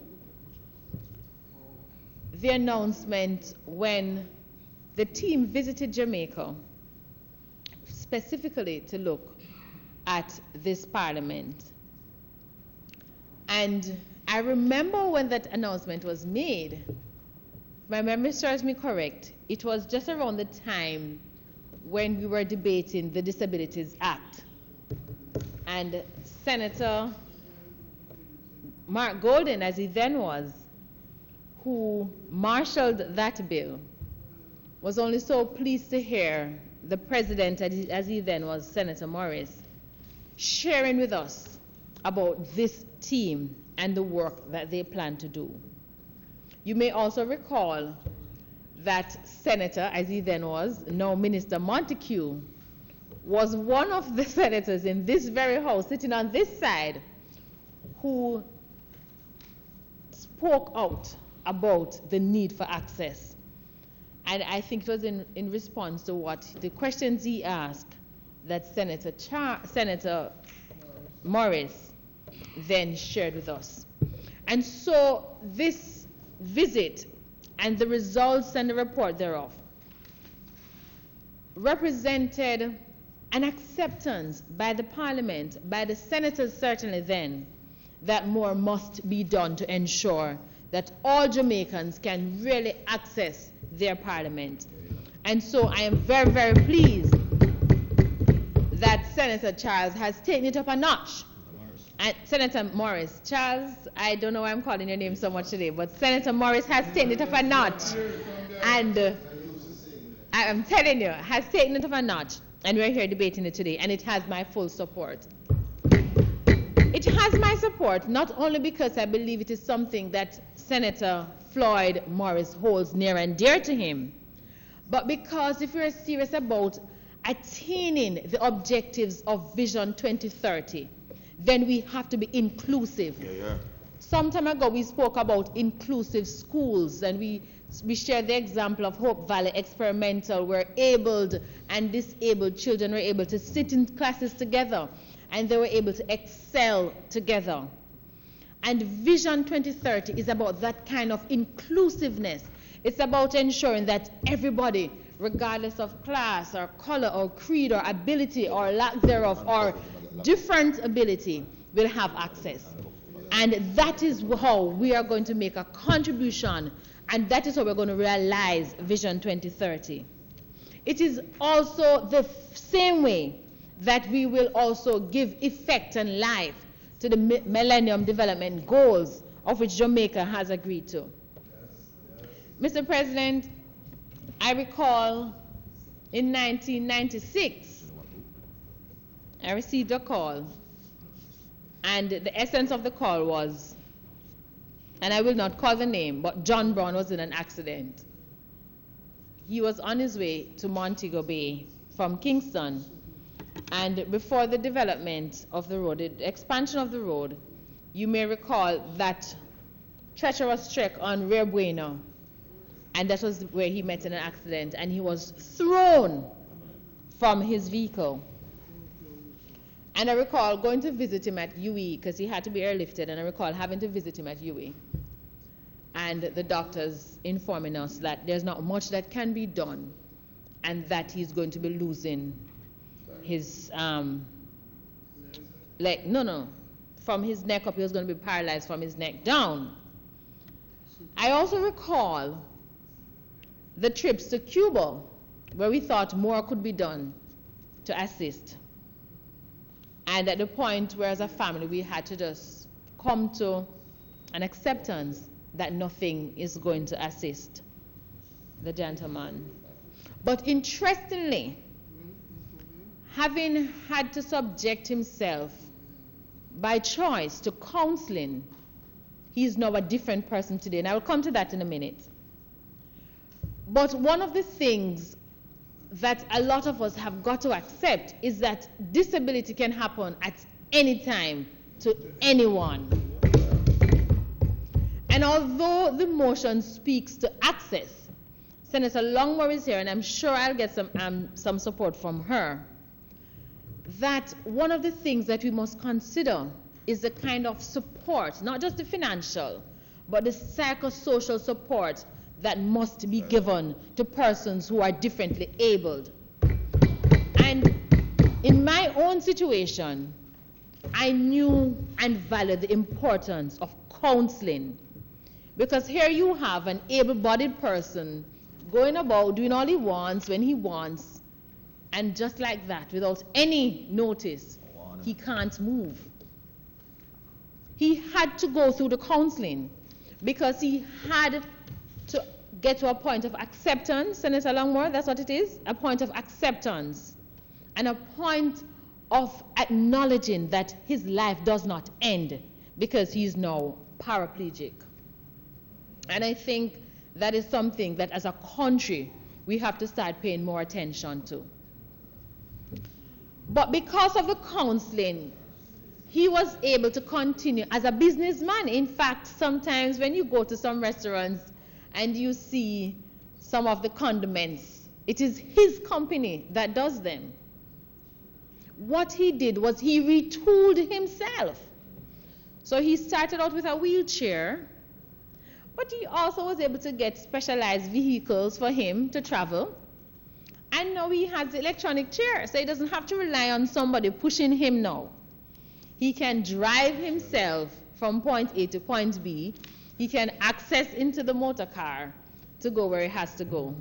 the announcement when the team visited Jamaica, specifically to look at this parliament. And I remember when that announcement was made, if my memory serves me correct, it was just around the time when we were debating the Disabilities Act. And Senator Mark Golden, as he then was, who marshaled that bill, was only so pleased to hear the president, as he then was, Senator Morris, sharing with us about this team and the work that they plan to do. You may also recall that Senator, as he then was, now Minister Montague, was one of the senators in this very house, sitting on this side, who spoke out about the need for access. And I think it was in response to what the questions he asked that Senator Morris then shared with us. And so this visit and the results and the report thereof represented an acceptance by the Parliament, by the senators certainly then, that more must be done to ensure that all Jamaicans can really access their Parliament. And so I am very, very pleased that Senator Charles has taken it up a notch. And Senator Morris, Charles, I don't know why I'm calling your name so much today, but Senator Morris has taken it up a notch. And I'm telling you, has taken it up a notch. And we're here debating it today, and it has my full support. It has my support, not only because I believe it is something that Senator Floyd Morris holds near and dear to him, but because if we're serious about attaining the objectives of Vision 2030, then we have to be inclusive. Some time ago, we spoke about inclusive schools, and we shared the example of Hope Valley Experimental, where abled and disabled children were able to sit in classes together, and they were able to excel together. And Vision 2030 is about that kind of inclusiveness. It's about ensuring that everybody, regardless of class or color or creed or ability or lack thereof or different ability, will have access. And that is how we are going to make a contribution, and that is how we're going to realize Vision 2030. It is also the same way that we will also give effect and life to the Millennium Development Goals, of which Jamaica has agreed to. Mr. President, I recall in 1996, I received a call, and the essence of the call was, and I will not call the name, but John Brown was in an accident. He was on his way to Montego Bay from Kingston, and before the development of the road, the expansion of the road, you may recall that treacherous trek on Rear Bueno, and that was where he met in an accident, and he was thrown from his vehicle. And I recall going to visit him at UE because he had to be airlifted, and I recall having to visit him at UE. And the doctors informing us that there's not much that can be done, and that he's going to be losing his from his neck up, he was going to be paralyzed from his neck down. I also recall the trips to Cuba, where we thought more could be done to assist. And at the point where as a family we had to just come to an acceptance that nothing is going to assist the gentleman. But interestingly, having had to subject himself by choice to counseling, he is now a different person today, and I will come to that in a minute. But one of the things that a lot of us have got to accept is that disability can happen at any time to anyone. And although the motion speaks to access, Senator Longmore is here, and I'm sure I'll get some support from her, that one of the things that we must consider is the kind of support, not just the financial, but the psychosocial support that must be given to persons who are differently abled. And in my own situation, I knew and valued the importance of counseling, because here you have an able-bodied person going about doing all he wants when he wants, and just like that, without any notice, he can't move. He had to go through the counseling because he had to get to a point of acceptance. Senator Longmore, that's what it is, a point of acceptance, and a point of acknowledging that his life does not end because he is now paraplegic. And I think that is something that as a country we have to start paying more attention to. But because of the counseling, he was able to continue as a businessman. In fact, sometimes when you go to some restaurants and you see some of the condiments, it is his company that does them. What he did was he retooled himself. So he started out with a wheelchair, but he also was able to get specialized vehicles for him to travel. And now he has the electronic chair, so he doesn't have to rely on somebody pushing him now. He can drive himself from point A to point B. He can access into the motor car to go where he has to go.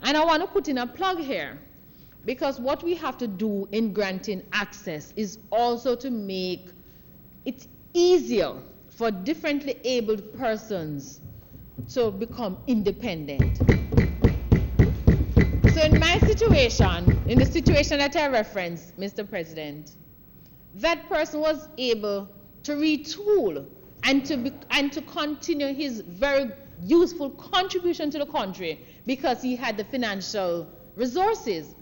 And I want to put in a plug here, because what we have to do in granting access is also to make it easier for differently abled persons to become independent. So in my situation, in the situation that I referenced, Mr. President, that person was able to retool and to continue his very useful contribution to the country because he had the financial resources.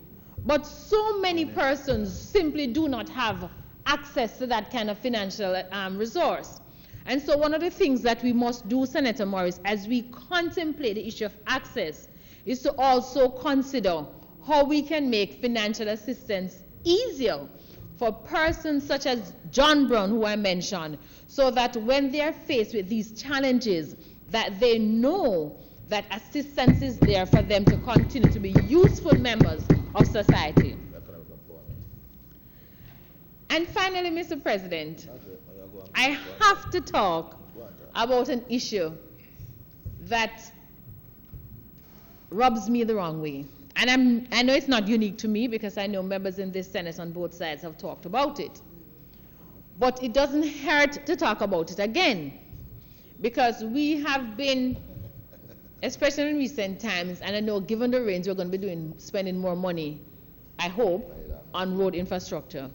But so many persons simply do not have access to that kind of financial resource. And so one of the things that we must do, Senator Morris, as we contemplate the issue of access, is to also consider how we can make financial assistance easier for persons such as John Brown, who I mentioned, so that when they are faced with these challenges, that they know that assistance is there for them to continue to be useful members of society. And finally, Mr. President, I have to talk about an issue that rubs me the wrong way. And I know it's not unique to me, because I know members in this Senate on both sides have talked about it. But it doesn't hurt to talk about it again, because we have been, especially in recent times, and I know given the range, we're going to be spending more money, I hope, on road infrastructure.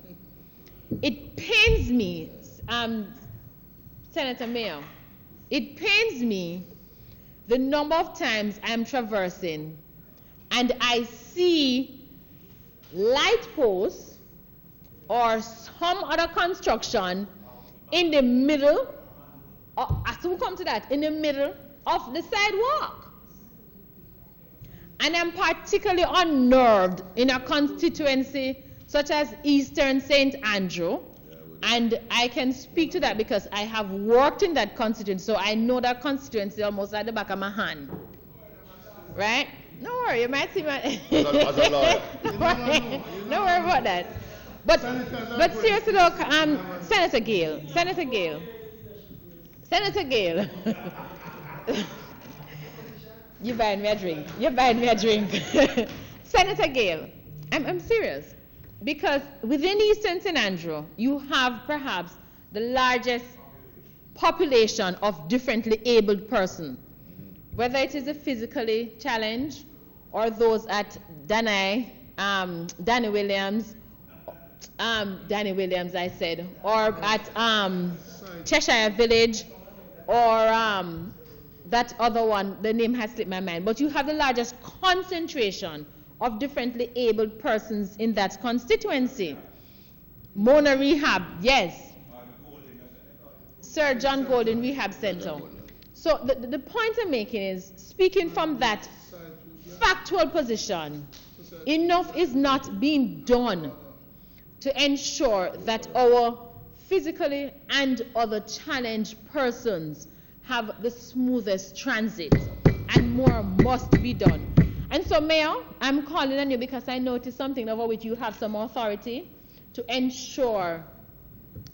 It pains me, Senator Mayor, it pains me the number of times I'm traversing and I see light posts or some other construction in the middle, as we come to that, in the middle of the sidewalk. And I'm particularly unnerved in a constituency such as Eastern St. Andrew, and I can speak to that because I have worked in that constituency, so I know that constituency almost at the back of my hand. Right? No worry, you might see my... Don't worry about that. But seriously, look, Senator Gale. You're buying me a drink. Senator Gale, I'm serious. Because within Eastern St. Andrew, you have perhaps the largest population of differently abled persons, whether it is a physically challenged or those at Danny Williams, I said, or at Cheshire Village, or that other one, the name has slipped my mind. But you have the largest concentration of differently abled persons in that constituency. Mona Rehab, yes. Sir John Golden Rehab Center. So the point I'm making is, speaking from that factual position, enough is not being done to ensure that our physically and other challenged persons have the smoothest transit, and more must be done. And so, Mayor, I'm calling on you because I know it is something over which you have some authority to ensure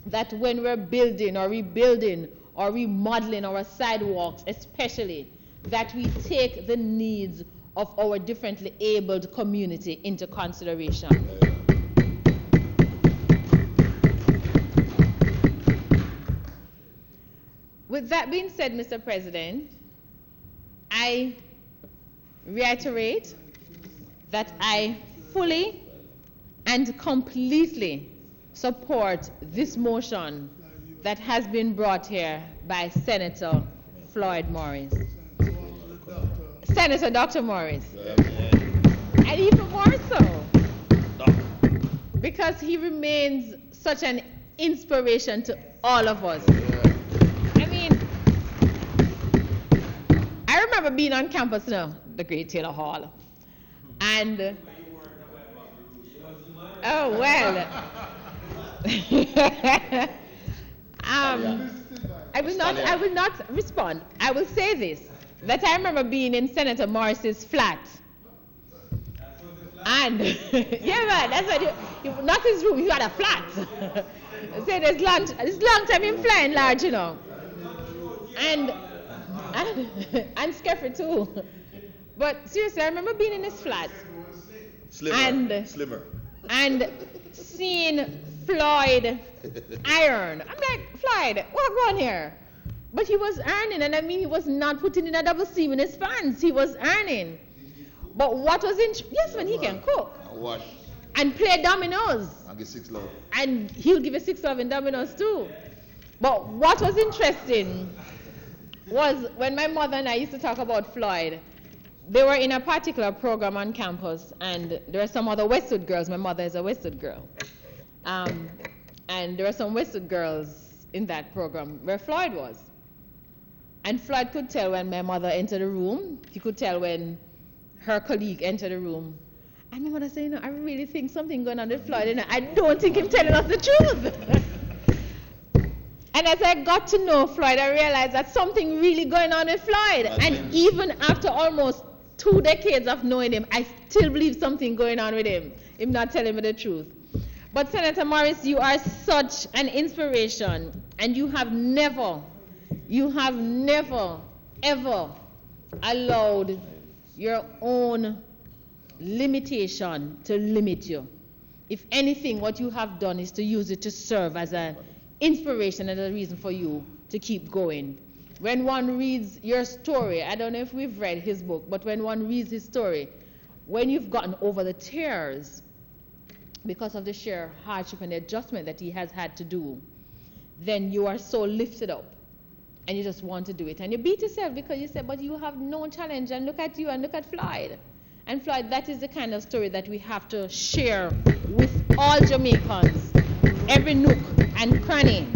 that when we're building or rebuilding or remodeling our sidewalks especially, that we take the needs of our differently abled community into consideration. With that being said, Mr. President, I reiterate that I fully and completely support this motion that has been brought here by Senator Floyd Morris. Senator Dr. Morris. And even more so, because he remains such an inspiration to all of us. I mean, I remember being on campus now, the Great Taylor Hall, and oh well. I will not respond. I will say this, that I remember being in Senator Morris's flat. And, yeah, man, that's what not his room, he had a flat. Say this long time in flying large, you know. And Skeffrey too. But seriously, I remember being in his flat. Slimmer. And seeing Floyd iron. I'm like, Floyd, what's going on here? But he was earning, and I mean, he was not putting in a double seam in his pants. He was earning. But what was yes, when he can cook. Wash. And play dominoes. And get 6 love. And he'll give a 6 love in dominoes too. But what was interesting was when my mother and I used to talk about Floyd, they were in a particular program on campus, and there were some other Westwood girls. My mother is a Westwood girl. And there were some Westwood girls in that program where Floyd was. And Floyd could tell when my mother entered the room. He could tell when her colleague entered the room. And my mother said, you know, I really think something going on with Floyd, and I don't think he's telling us the truth. And as I got to know Floyd, I realized that something really going on with Floyd. And even after almost 2 decades of knowing him, I still believe something going on with him. Him not telling me the truth. But Senator Morris, you are such an inspiration, and you have never, ever allowed your own limitation to limit you. If anything, what you have done is to use it to serve as an inspiration and a reason for you to keep going. When one reads your story, I don't know if we've read his book, but when one reads his story, when you've gotten over the tears because of the sheer hardship and adjustment that he has had to do, then you are so lifted up and you just want to do it. And you beat yourself because you say, but you have no challenge, and look at you and look at Floyd. And Floyd, that is the kind of story that we have to share with all Jamaicans, every nook and cranny.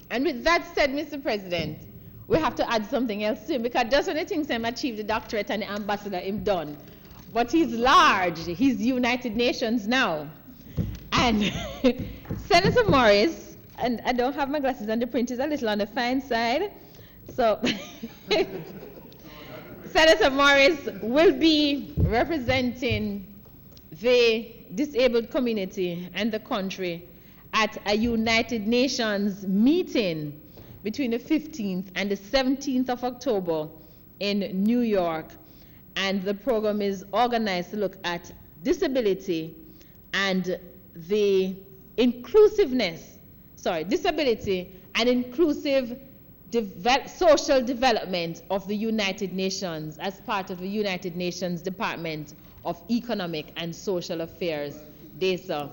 And with that said, Mr. President, we have to add something else to him, because just when he thinks him achieved the doctorate and the ambassador, him done. But he's large, he's United Nations now. And Senator Morris, and I don't have my glasses, and the print is a little on the fine side, so Senator Morris will be representing the disabled community and the country at a United Nations meeting between the 15th and the 17th of October in New York. And the program is organized to look at disability and the disability and inclusive social development of the United Nations as part of the United Nations Department of Economic and Social Affairs, DESA.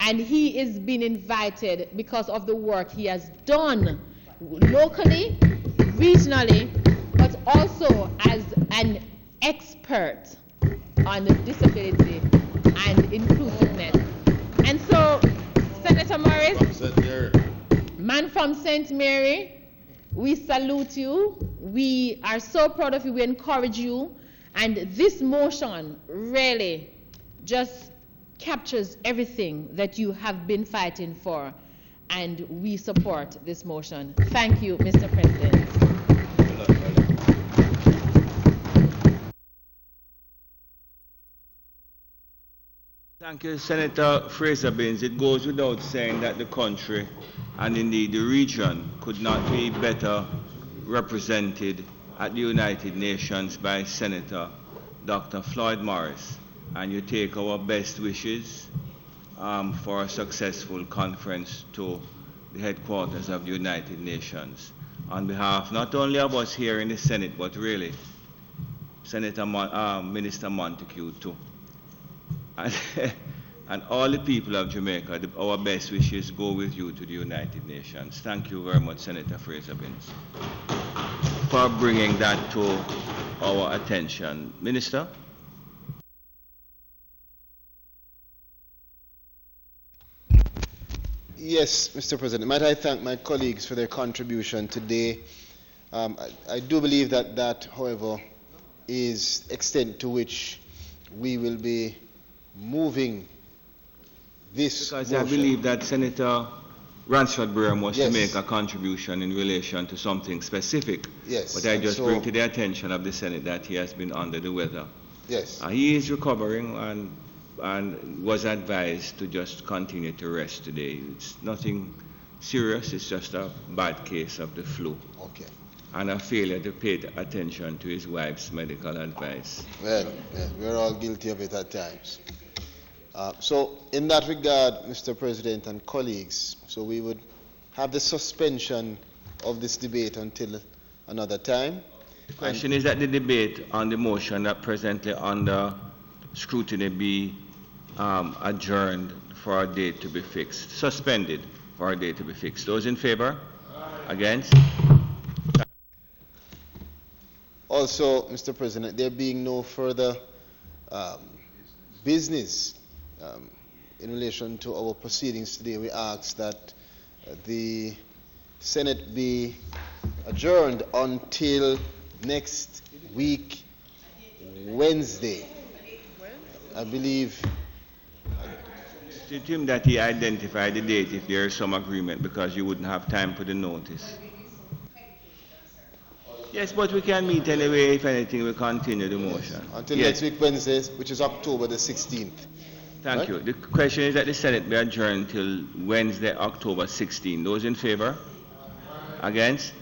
And he is being invited because of the work he has done locally, regionally, but also as an expert on disability and inclusiveness. And so, Senator Morris, man from St. Mary, we salute you. We are so proud of you. We encourage you. And this motion really just captures everything that you have been fighting for. And we support this motion. Thank you, Mr. President. Thank you, Senator Fraser-Binns. It goes without saying that the country and indeed the region could not be better represented at the United Nations by Senator Dr. Floyd Morris. And you take our best wishes for a successful conference to the headquarters of the United Nations. On behalf not only of us here in the Senate, but really Minister Montague too. And all the people of Jamaica, our best wishes go with you to the United Nations. Thank you very much, Senator Fraser-Binns, for bringing that to our attention. Minister? Yes, Mr. President. Might I thank my colleagues for their contribution today. I do believe that, however, is the extent to which we will be moving this Because motion. I believe that Senator Ransford Burham was to Yes. make a contribution in relation to something specific. Yes. But I and just so- bring to the attention of the Senate that he has been under the weather. Yes. He is recovering and was advised to just continue to rest today. It's nothing serious, it's just a bad case of the flu Okay. and a failure to pay attention to his wife's medical advice. Well, we're all guilty of it at times. So in that regard, Mr. President and colleagues, so we would have the suspension of this debate until another time. The question is that the debate on the motion that presently under scrutiny be adjourned for a date to be fixed, suspended for a date to be fixed. Those in favor? Against? Also, Mr. President, there being no further business in relation to our proceedings today, we ask that the Senate be adjourned until next week, Wednesday. I believe. To him that he identified the date if there is some agreement, because you wouldn't have time for the notice. Yes, but we can meet anyway. If anything, we continue the motion. Until Yes. next week, Wednesday, which is October the 16th. Thank Right? you. The question is that the Senate be adjourned till Wednesday, October 16. Those in favor? Against?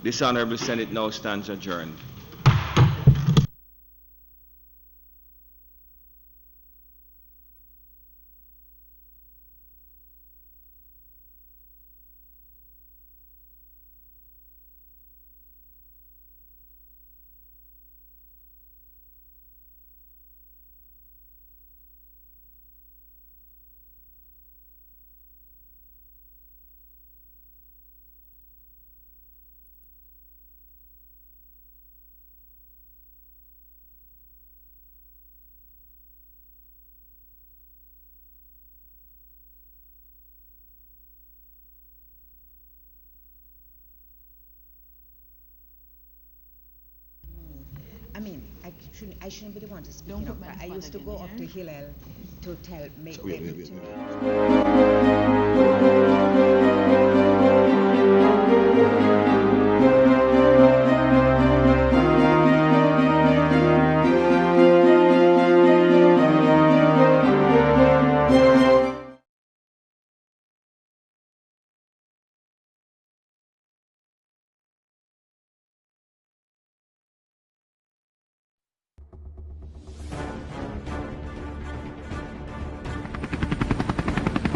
This Honourable Senate now stands adjourned. I mean, I shouldn't be the one to speak. You know, I used to go up to Hillel to make them to.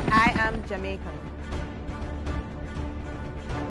I am Jamaican.